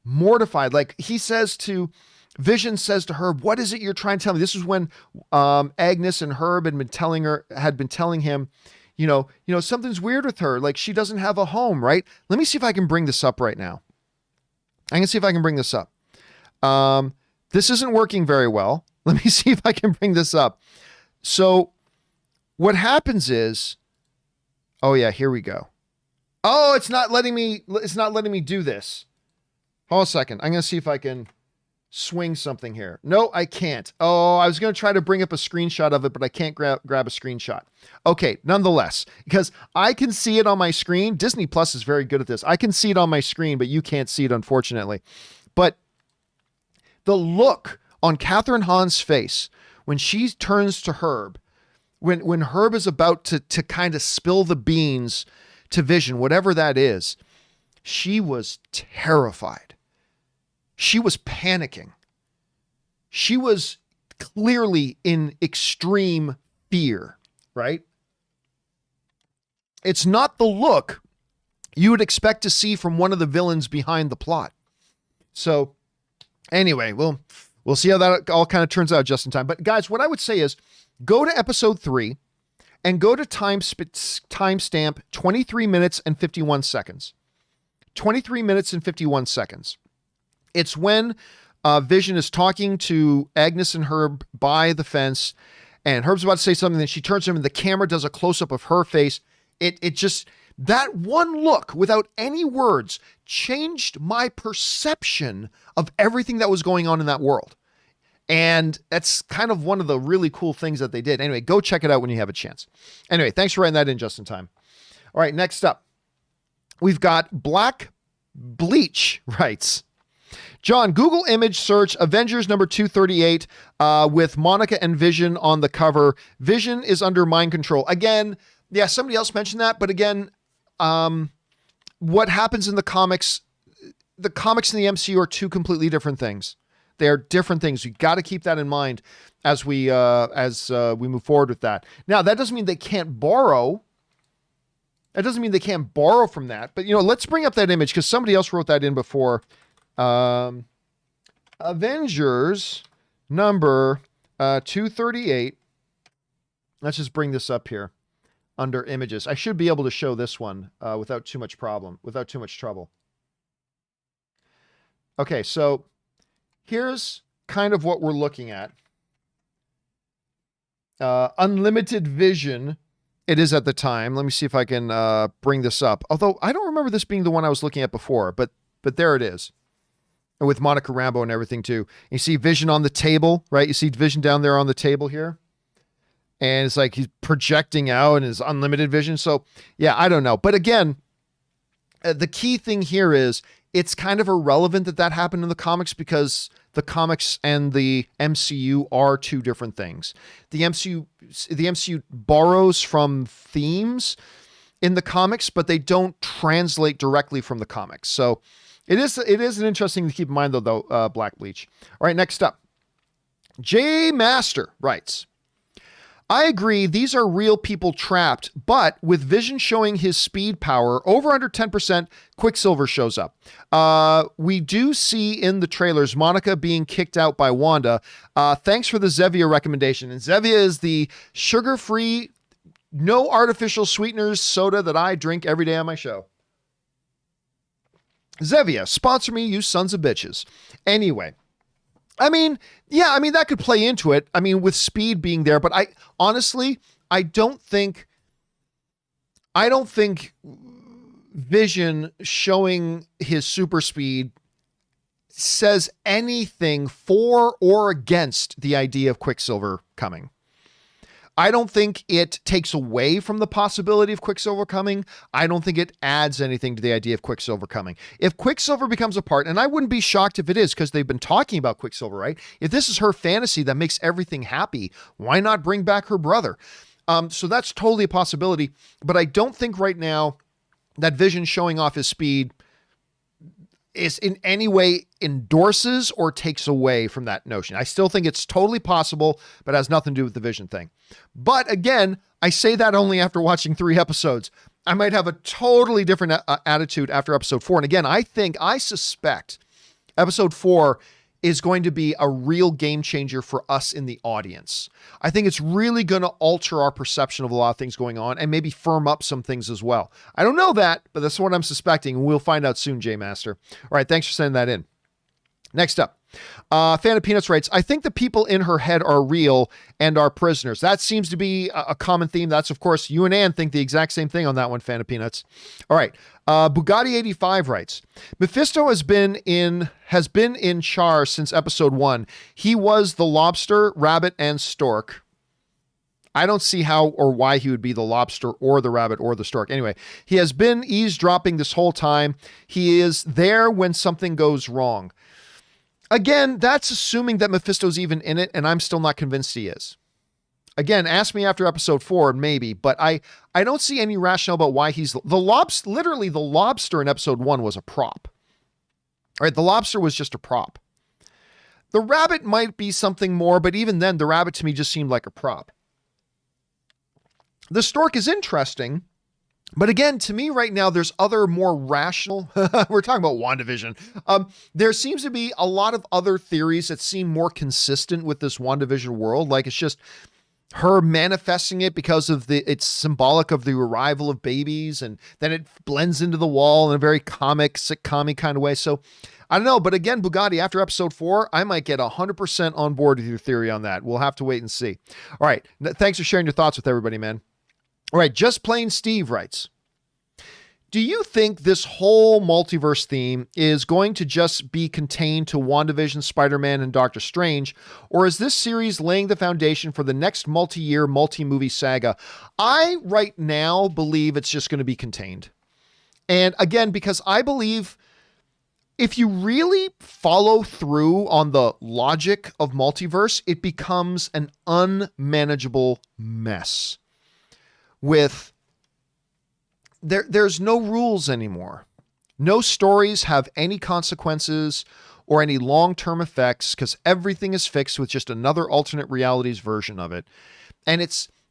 mortified. Like Vision says to Herb, what is it you're trying to tell me? This is when Agnes and Herb had been telling him, something's weird with her. Like she doesn't have a home, right? Let me see if I can bring this up right now. I can see if I can bring this up. This isn't working very well. Let me see if I can bring this up. So what happens is, oh yeah, here we go. Oh, it's not letting me do this. Hold on a second. I'm going to see if I can swing something here. No, I can't. Oh, I was going to try to bring up a screenshot of it, but I can't grab a screenshot. Okay, nonetheless, because I can see it on my screen. Disney Plus is very good at this. I can see it on my screen, but you can't see it, unfortunately. But the look on Catherine Hahn's face when she turns to Herb, when Herb is about to kind of spill the beans to Vision, whatever that is, she was terrified. She was panicking. She was clearly in extreme fear, right? It's not the look you would expect to see from one of the villains behind the plot. So anyway, we'll see how that all kind of turns out just in time. But guys, what I would say is go to episode 3 and go to timestamp 23 minutes and 51 seconds. 23 minutes and 51 seconds. It's when Vision is talking to Agnes and Herb by the fence, and Herb's about to say something, then she turns to him and the camera does a close-up of her face. It just, that one look without any words changed my perception of everything that was going on in that world. And that's kind of one of the really cool things that they did. Anyway, go check it out when you have a chance. Anyway, thanks for writing that in just in time. All right, next up, we've got Black Bleach writes, John, Google image search Avengers number 238 with Monica and Vision on the cover. Vision is under mind control. Again, yeah, somebody else mentioned that, but again, what happens in the comics and the MCU are two completely different things. They are different things. You got to keep that in mind as we move forward with that. Now, that doesn't mean they can't borrow. That doesn't mean they can't borrow from that. But, let's bring up that image because somebody else wrote that in before. Avengers number 238. Let's just bring this up here under images. I should be able to show this one without too much trouble. Okay, so here's kind of what we're looking at. Unlimited Vision, it is at the time. Let me see if I can bring this up. Although I don't remember this being the one I was looking at before, but there it is. And with Monica Rambeau and everything too. You see Vision on the table, right? You see Vision down there on the table here. And it's like he's projecting out and his unlimited vision. So yeah, I don't know. But again, the key thing here is it's kind of irrelevant that happened in the comics because the comics and the MCU are two different things. The MCU borrows from themes in the comics, but they don't translate directly from the comics. So it is an interesting to keep in mind though, Black Bleach. All right, next up. J Master writes, I agree, these are real people trapped, but with Vision showing his speed power, over under 10%, Quicksilver shows up. We do see in the trailers Monica being kicked out by Wanda. Thanks for the Zevia recommendation. And Zevia is the sugar-free, no artificial sweeteners soda that I drink every day on my show. Zevia, sponsor me, you sons of bitches. Anyway. I mean, that could play into it. I mean, with speed being there, but I don't think Vision showing his super speed says anything for or against the idea of Quicksilver coming. I don't think it takes away from the possibility of Quicksilver coming. I don't think it adds anything to the idea of Quicksilver coming. If Quicksilver becomes a part, and I wouldn't be shocked if it is because they've been talking about Quicksilver, right? If this is her fantasy that makes everything happy, why not bring back her brother? So that's totally a possibility, but I don't think right now that Vision showing off his speed is in any way endorses or takes away from that notion. I still think it's totally possible, but has nothing to do with the Vision thing. But again, I say that only after watching 3 episodes. I might have a totally different attitude after episode 4. And again, I suspect Episode 4 is going to be a real game changer for us in the audience. I think it's really going to alter our perception of a lot of things going on and maybe firm up some things as well. I don't know that, but that's what I'm suspecting. We'll find out soon, J Master. All right, thanks for sending that in. Next up, Fan of Peanuts writes, I think the people in her head are real and are prisoners. That seems to be a common theme. That's, of course, you and Ann think the exact same thing on that one, Fan of Peanuts. All right. Bugatti85 writes, Mephisto has been in charge since episode 1. He was the lobster, rabbit, and stork. I don't see how or why he would be the lobster or the rabbit or the stork. Anyway, he has been eavesdropping this whole time. He is there when something goes wrong. Again, that's assuming that Mephisto's even in it, and I'm still not convinced he is. Again, ask me after episode 4, maybe, but I don't see any rationale about why he's the lobster. Literally, the lobster in episode 1 was a prop. All right, the lobster was just a prop. The rabbit might be something more, but even then, the rabbit to me just seemed like a prop. The stork is interesting. But again, to me right now, there's other more rational, we're talking about WandaVision. There seems to be a lot of other theories that seem more consistent with this WandaVision world. Like it's just her manifesting it because of it's symbolic of the arrival of babies. And then it blends into the wall in a very sitcom-y kind of way. So I don't know. But again, Bugatti, after episode 4, I might get 100% on board with your theory on that. We'll have to wait and see. All right. Thanks for sharing your thoughts with everybody, man. All right, Just Plain Steve writes, do you think this whole multiverse theme is going to just be contained to WandaVision, Spider-Man, and Doctor Strange, or is this series laying the foundation for the next multi-year, multi-movie saga? I, right now, believe it's just going to be contained. And again, because I believe if you really follow through on the logic of multiverse, it becomes an unmanageable mess. There's no rules anymore. No stories have any consequences or any long-term effects because everything is fixed with just another alternate realities version of it. And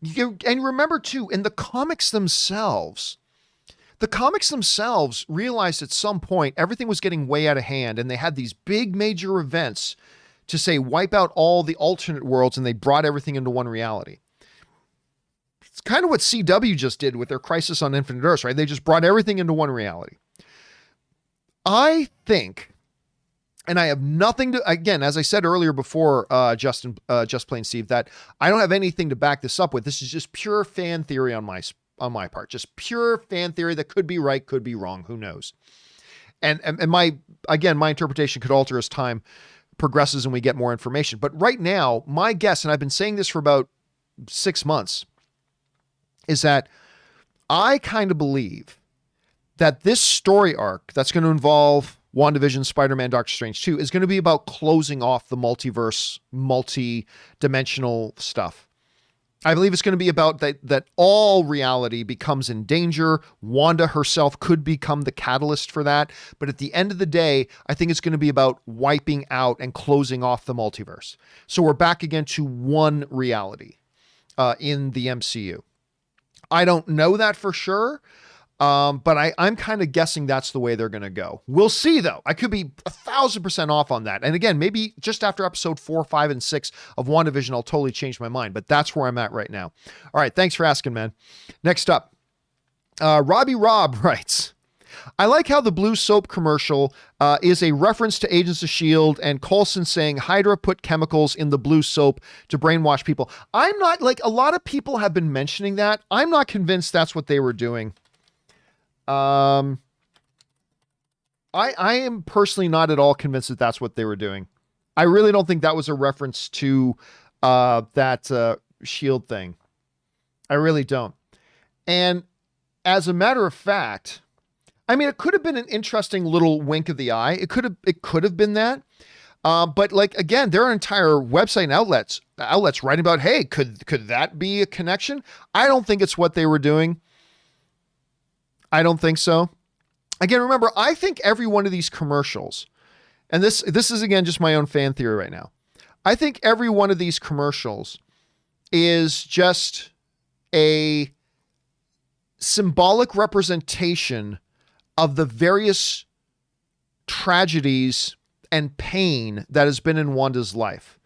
and remember too, in the comics themselves realized at some point everything was getting way out of hand, and they had these big major events to say wipe out all the alternate worlds, and they brought everything into one reality. It's kind of what CW just did with their Crisis on Infinite Earths, right? They just brought everything into one reality. I think, and I have nothing to, again, as I said earlier before, Just Plain Steve, that I don't have anything to back this up with. This is just pure fan theory on my part. Just pure fan theory that could be right, could be wrong. Who knows? And my interpretation could alter as time progresses and we get more information. But right now, my guess, and I've been saying this for about 6 months, is that I kind of believe that this story arc that's going to involve WandaVision, Spider-Man, Doctor Strange 2 is going to be about closing off the multiverse, multi-dimensional stuff. I believe it's going to be about that all reality becomes in danger. Wanda herself could become the catalyst for that. But at the end of the day, I think it's going to be about wiping out and closing off the multiverse. So we're back again to one reality in the MCU. I don't know that for sure, but I'm kind of guessing that's the way they're going to go. We'll see, though. I could be 1,000% off on that. And again, maybe just after episode 4, 5, and 6 of WandaVision, I'll totally change my mind. But that's where I'm at right now. All right, thanks for asking, man. Next up, Robbie Rob writes, I like how the blue soap commercial is a reference to Agents of S.H.I.E.L.D. and Coulson saying Hydra put chemicals in the blue soap to brainwash people. I'm not, like, a lot of people have been mentioning that. I'm not convinced that's what they were doing. I am personally not at all convinced that that's what they were doing. I really don't think that was a reference to that S.H.I.E.L.D. thing. I really don't. And as a matter of fact, I mean, it could have been an interesting little wink of the eye. It could have been that. But like, again, there are entire website and outlets writing about, hey, could that be a connection? I don't think it's what they were doing. I don't think so. Again, remember, I think every one of these commercials, and this is again, just my own fan theory right now. I think every one of these commercials is just a symbolic representation of the various tragedies and pain that has been in Wanda's life.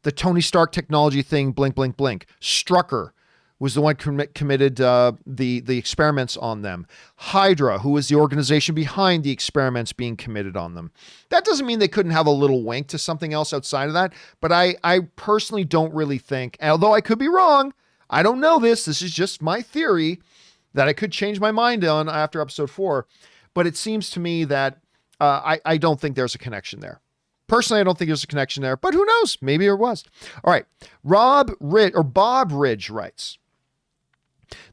The Tony Stark technology thing, blink, blink, blink. Strucker was the one committed the experiments on them. Hydra, who was the organization behind the experiments being committed on them. That doesn't mean they couldn't have a little wink to something else outside of that, but I personally don't really think, although I could be wrong, I don't know this is just my theory that I could change my mind on after episode 4, but it seems to me that I don't think there's a connection there. Personally, I don't think there's a connection there, but who knows? Maybe there was. All right. Bob Ridge writes,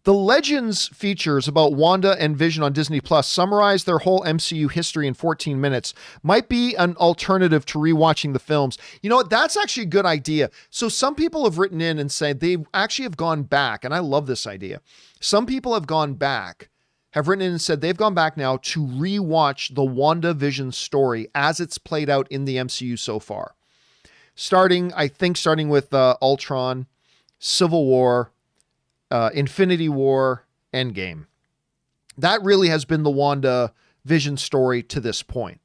the Legends features about Wanda and Vision on Disney Plus summarize their whole MCU history in 14 minutes. Might be an alternative to rewatching the films. You know what? That's actually a good idea. So some people have written in and said they actually have gone back, and I love this idea. Some people have gone back, have written in and said they've gone back now to rewatch the WandaVision story as it's played out in the MCU so far. Starting with Ultron, Civil War, Infinity War, Endgame. That really has been the WandaVision story to this point.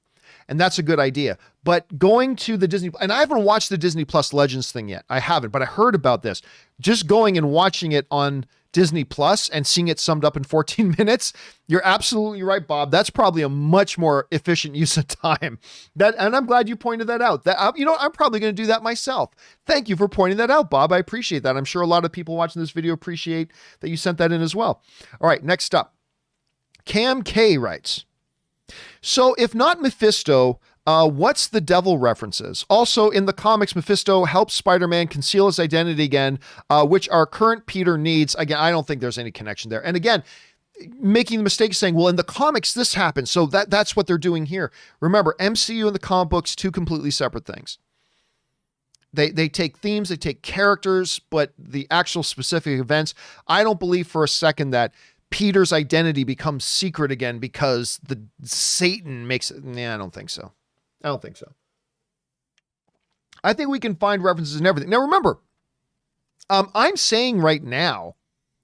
And that's a good idea. But going to the Disney, and I haven't watched the Disney Plus Legends thing yet. I haven't, but I heard about this. Just going and watching it on Disney Plus and seeing it summed up in 14 minutes, you're absolutely right, Bob. That's probably a much more efficient use of time. And I'm glad you pointed that out. I'm probably going to do that myself. Thank you for pointing that out, Bob. I appreciate that. I'm sure a lot of people watching this video appreciate that you sent that in as well. All right, next up. Cam K writes, so if not Mephisto, what's the devil references? Also, in the comics, Mephisto helps Spider-Man conceal his identity again, which our current Peter needs. Again, I don't think there's any connection there. And again, making the mistake of saying, well, in the comics, this happened. So that's what they're doing here. Remember, MCU and the comic books, two completely separate things. They take themes, they take characters, but the actual specific events, I don't believe for a second that Peter's identity becomes secret again because the Satan makes it. Nah, I don't think so. I think we can find references in everything. Now, remember, I'm saying right now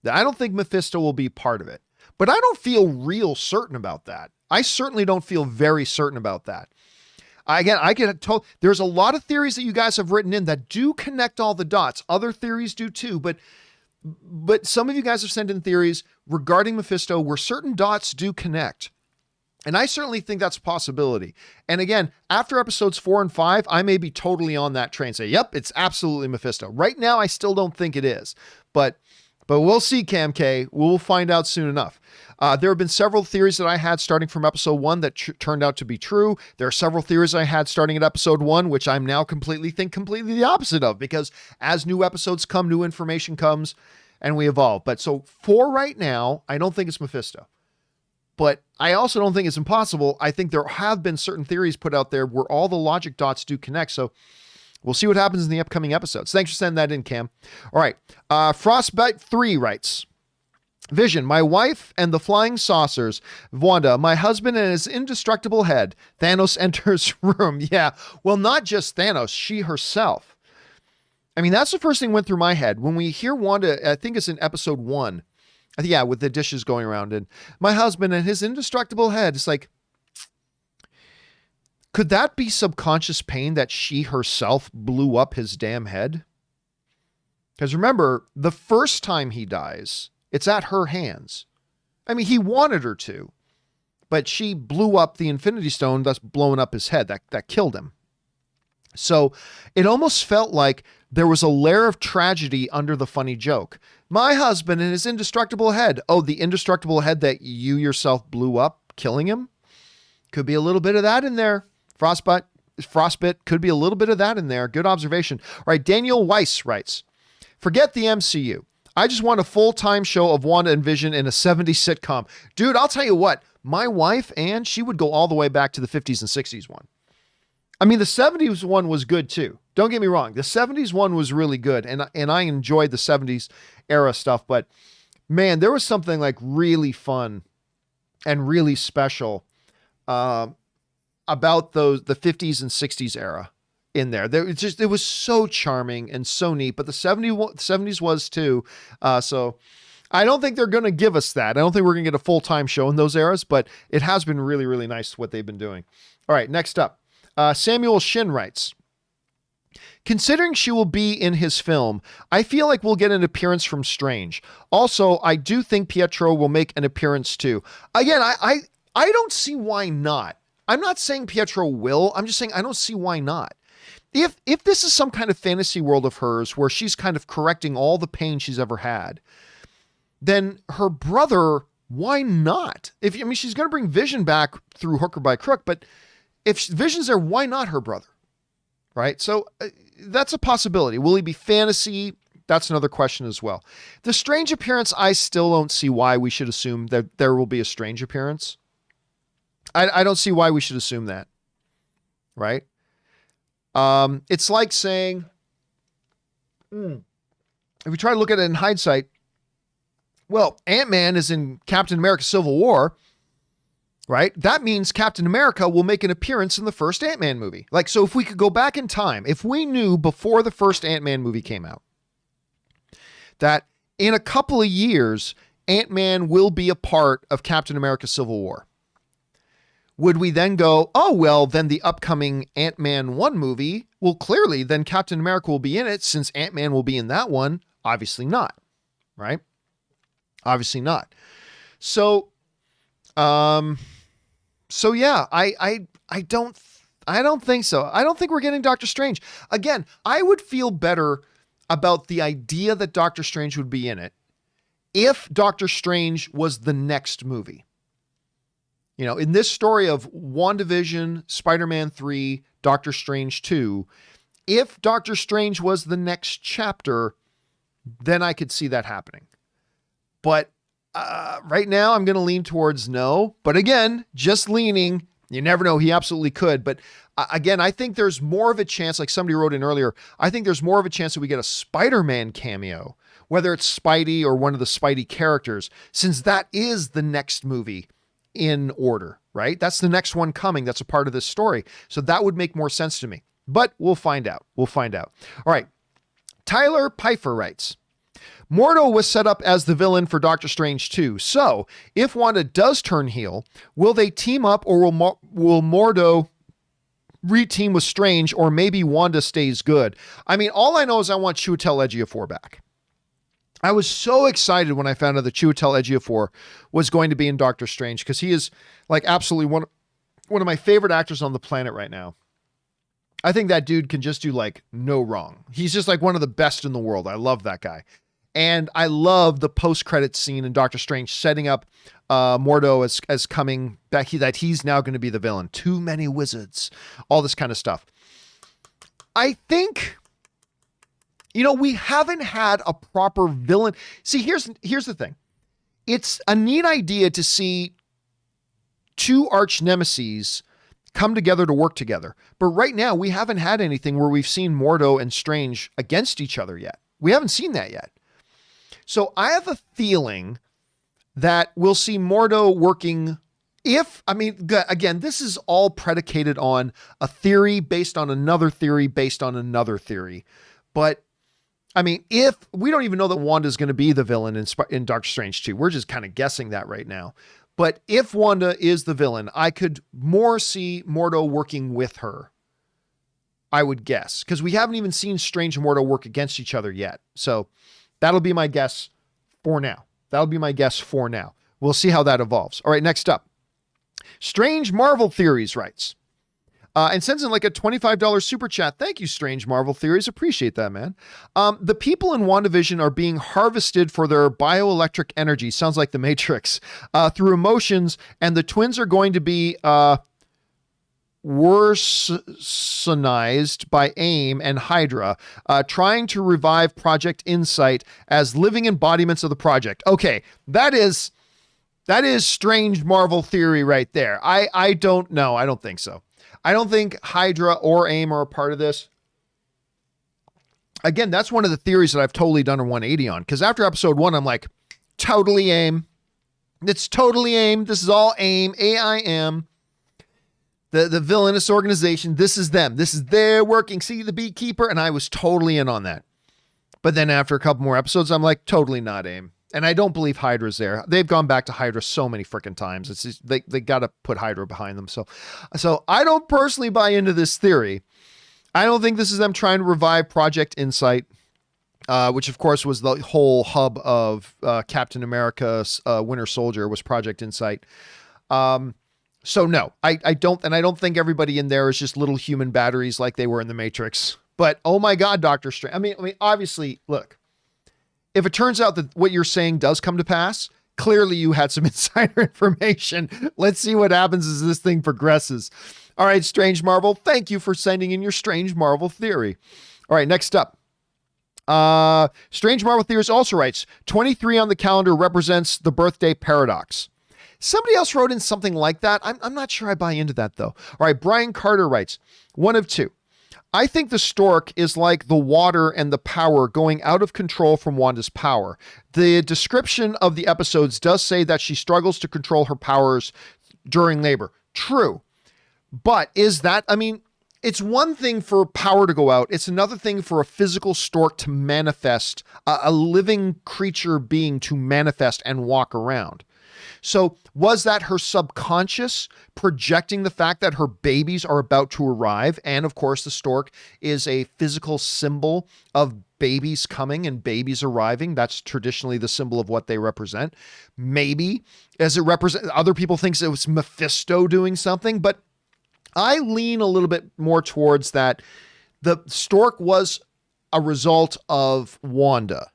that I don't think Mephisto will be part of it, but I don't feel real certain about that. I certainly don't feel very certain about that. Again, there's a lot of theories that you guys have written in that do connect all the dots. Other theories do too, but some of you guys have sent in theories regarding Mephisto where certain dots do connect. And I certainly think that's a possibility. And again, after episodes 4 and 5, I may be totally on that train. Say, yep, it's absolutely Mephisto. Right now, I still don't think it is. But we'll see, Cam K. We'll find out soon enough. There have been several theories that I had starting from episode 1 that turned out to be true. There are several theories I had starting at episode 1, which I'm now completely the opposite of, because as new episodes come, new information comes, and we evolve. But so for right now, I don't think it's Mephisto. But I also don't think it's impossible. I think there have been certain theories put out there where all the logic dots do connect. So we'll see what happens in the upcoming episodes. Thanks for sending that in, Cam. All right. Frostbite 3 writes, Vision, my wife and the flying saucers. Wanda, my husband and his indestructible head. Thanos enters room. Yeah. Well, not just Thanos, she herself. I mean, that's the first thing went through my head. When we hear Wanda, I think it's in episode 1. Yeah, with the dishes going around and my husband and his indestructible head. It's like, could that be subconscious pain that she herself blew up his damn head? Because remember, the first time he dies, it's at her hands. I mean, he wanted her to, but she blew up the Infinity Stone, thus blowing up his head. That killed him. So it almost felt like there was a layer of tragedy under the funny joke. My husband and his indestructible head. Oh, the indestructible head that you yourself blew up, killing him? Could be a little bit of that in there. Frostbite could be a little bit of that in there. Good observation. All right, Daniel Weiss writes, forget the MCU. I just want a full-time show of Wanda and Vision in a 70s sitcom. Dude, I'll tell you what. My wife, Anne, she would go all the way back to the 50s and 60s one. I mean, the 70s one was good too. Don't get me wrong. The 70s one was really good. And I enjoyed the 70s era stuff. But man, there was something like really fun and really special about the 50s and 60s era in there. It was so charming and so neat. But the 70s was too. So I don't think they're going to give us that. I don't think we're going to get a full-time show in those eras. But it has been really, really nice what they've been doing. All right, next up. Samuel Shin writes, considering she will be in his film, I feel like we'll get an appearance from Strange. Also, I do think Pietro will make an appearance too. Again, I don't see why not. I'm not saying Pietro will. I'm just saying I don't see why not. If this is some kind of fantasy world of hers where she's kind of correcting all the pain she's ever had, then her brother, why not? She's going to bring Vision back through hook or by crook, but if Vision's there, why not her brother? Right? So that's a possibility. Will he be fantasy? That's another question as well. The Strange appearance, I still don't see why we should assume that there will be a Strange appearance. I don't see why we should assume that. Right? It's like saying, if we try to look at it in hindsight, well, Ant-Man is in Captain America Civil War, right? That means Captain America will make an appearance in the first Ant-Man movie. Like, so if we could go back in time, if we knew before the first Ant-Man movie came out, that in a couple of years, Ant-Man will be a part of Captain America Civil War, would we then go, oh, well, then the upcoming Ant-Man 1 movie, well, clearly then Captain America will be in it since Ant-Man will be in that one? Obviously not, right? Obviously not. So yeah, I don't think so. I don't think we're getting Doctor Strange. Again, I would feel better about the idea that Doctor Strange would be in it if Doctor Strange was the next movie. You know, in this story of WandaVision, Spider-Man 3, Doctor Strange 2, if Doctor Strange was the next chapter, then I could see that happening. But right now, I'm going to lean towards no. But again, just leaning. You never know. He absolutely could. But again, I think there's more of a chance, like somebody wrote in earlier, I think there's more of a chance that we get a Spider-Man cameo, whether it's Spidey or one of the Spidey characters, since that is the next movie in order, right? That's the next one coming. That's a part of this story. So that would make more sense to me. But we'll find out. We'll find out. All right. Tyler Pfeiffer writes, Mordo was set up as the villain for Doctor Strange 2. So, if Wanda does turn heel, will they team up or will Mordo re-team with Strange, or maybe Wanda stays good? I mean, all I know is I want Chiwetel Ejiofor back. I was so excited when I found out that Chiwetel Ejiofor was going to be in Doctor Strange because he is like absolutely one of my favorite actors on the planet right now. I think that dude can just do like no wrong. He's just like one of the best in the world. I love that guy. And I love the post-credits scene in Doctor Strange setting up Mordo as coming back, that he's now going to be the villain. Too many wizards, all this kind of stuff. I think, you know, we haven't had a proper villain. See, here's the thing. It's a neat idea to see two arch nemeses come together to work together. But right now, we haven't had anything where we've seen Mordo and Strange against each other yet. We haven't seen that yet. So I have a feeling that we'll see Mordo working again, this is all predicated on a theory based on another theory based on another theory. But I mean, if we don't even know that Wanda is going to be the villain in Doctor Strange 2, we're just kind of guessing that right now. But if Wanda is the villain, I could more see Mordo working with her, I would guess, because we haven't even seen Strange and Mordo work against each other yet. So that'll be my guess for now. We'll see how that evolves. All right, next up. Strange Marvel Theories writes, and sends in like a $25 super chat. Thank you, Strange Marvel Theories. Appreciate that, man. The people in WandaVision are being harvested for their bioelectric energy. Sounds like the Matrix. Through emotions, and the twins are going to be worsenized by AIM and Hydra, trying to revive Project Insight as living embodiments of the project. Okay, that is Strange Marvel Theory right there. I don't know. I don't think so. I don't think Hydra or AIM are a part of this. Again, that's one of the theories that I've totally done a 180 on, because after episode 1, I'm like, totally AIM. It's totally AIM. This is all AIM, AIM. The villainous organization, this is them. This is their working. See the beekeeper? And I was totally in on that. But then after a couple more episodes, I'm like, totally not AIM. And I don't believe Hydra's there. They've gone back to Hydra so many freaking times. It's just, they got to put Hydra behind them. So I don't personally buy into this theory. I don't think this is them trying to revive Project Insight, which of course was the whole hub of Captain America's Winter Soldier was Project Insight. So no, I don't think everybody in there is just little human batteries like they were in the Matrix. But oh my God, Doctor Strange. I mean, obviously, look, if it turns out that what you're saying does come to pass, clearly you had some insider information. Let's see what happens as this thing progresses. All right, Strange Marvel, thank you for sending in your Strange Marvel theory. All right, next up. Strange Marvel Theorist also writes, 23 on the calendar represents the birthday paradox. Somebody else wrote in something like that. I'm not sure I buy into that, though. All right, Brian Carter writes, one of two. I think the stork is like the water and the power going out of control from Wanda's power. The description of the episodes does say that she struggles to control her powers during labor. True. But is that, I mean, it's one thing for power to go out. It's another thing for a physical stork to manifest, a living creature being to manifest and walk around. So was that her subconscious projecting the fact that her babies are about to arrive? And of course, the stork is a physical symbol of babies coming and babies arriving. That's traditionally the symbol of what they represent. Maybe as it represent, other people think it was Mephisto doing something, but I lean a little bit more towards that the stork was a result of Wanda.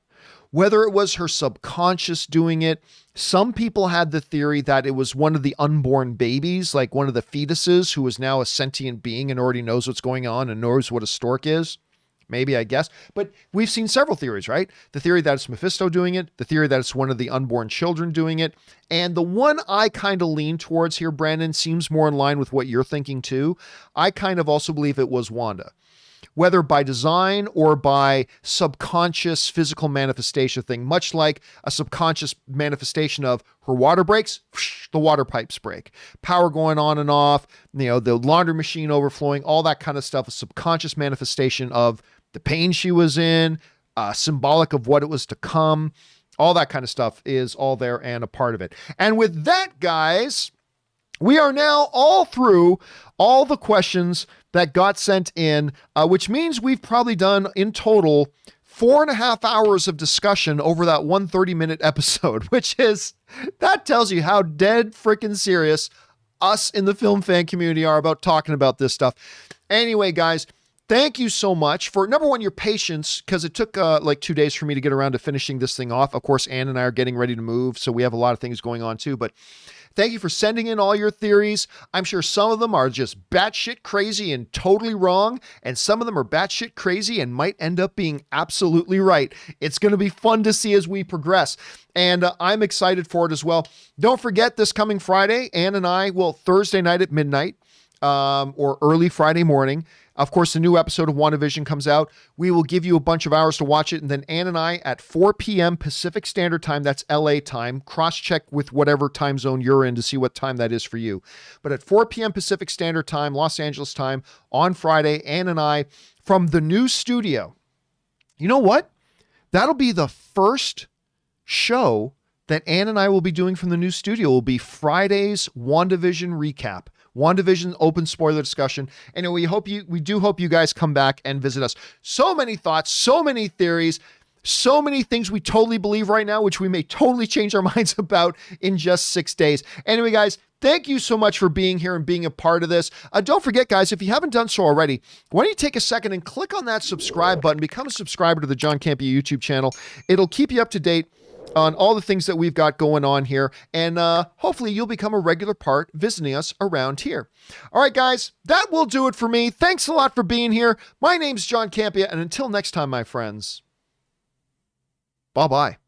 Whether it was her subconscious doing it, some people had the theory that it was one of the unborn babies, like one of the fetuses who is now a sentient being and already knows what's going on and knows what a stork is. Maybe, I guess. But we've seen several theories, right? The theory that it's Mephisto doing it, the theory that it's one of the unborn children doing it. And the one I kind of lean towards here, Brandon, seems more in line with what you're thinking too. I kind of also believe it was Wanda. Whether by design or by subconscious physical manifestation thing, much like a subconscious manifestation of her water breaks, the water pipes break, power going on and off, the laundry machine overflowing, all that kind of stuff, a subconscious manifestation of the pain she was in, symbolic of what it was to come, all that kind of stuff is all there and a part of it. And with that, guys, we are now all through all the questions that got sent in, which means we've probably done in total 4.5 hours of discussion over that 130-minute episode, that tells you how dead freaking serious us in the film fan community are about talking about this stuff. Anyway, guys, thank you so much for, number one, your patience, because it took like 2 days for me to get around to finishing this thing off. Of course, Ann and I are getting ready to move, so we have a lot of things going on too, but thank you for sending in all your theories. I'm sure some of them are just batshit crazy and totally wrong, and some of them are batshit crazy and might end up being absolutely right. It's going to be fun to see as we progress, and I'm excited for it as well. Don't forget, this coming Friday, Ann and I will Thursday night at midnight, or early Friday morning. Of course, the new episode of WandaVision comes out. We will give you a bunch of hours to watch it. And then Ann and I at 4 p.m. Pacific Standard Time, that's LA time, cross-check with whatever time zone you're in to see what time that is for you. But at 4 p.m. Pacific Standard Time, Los Angeles time, on Friday, Ann and I from the new studio. You know what? That'll be the first show that Ann and I will be doing from the new studio. Will be Friday's WandaVision recap. WandaVision open spoiler discussion. Anyway, we do hope you guys come back and visit us. So many thoughts, so many theories, so many things we totally believe right now, which we may totally change our minds about in just 6 days. Anyway, guys, thank you so much for being here and being a part of this. Don't forget, guys, if you haven't done so already, why don't you take a second and click on that subscribe button, become a subscriber to the John Campea YouTube channel. It'll keep you up to date on all the things that we've got going on here. And hopefully you'll become a regular part visiting us around here. All right, guys, that will do it for me. Thanks a lot for being here. My name's John Campea, and until next time, my friends, bye-bye.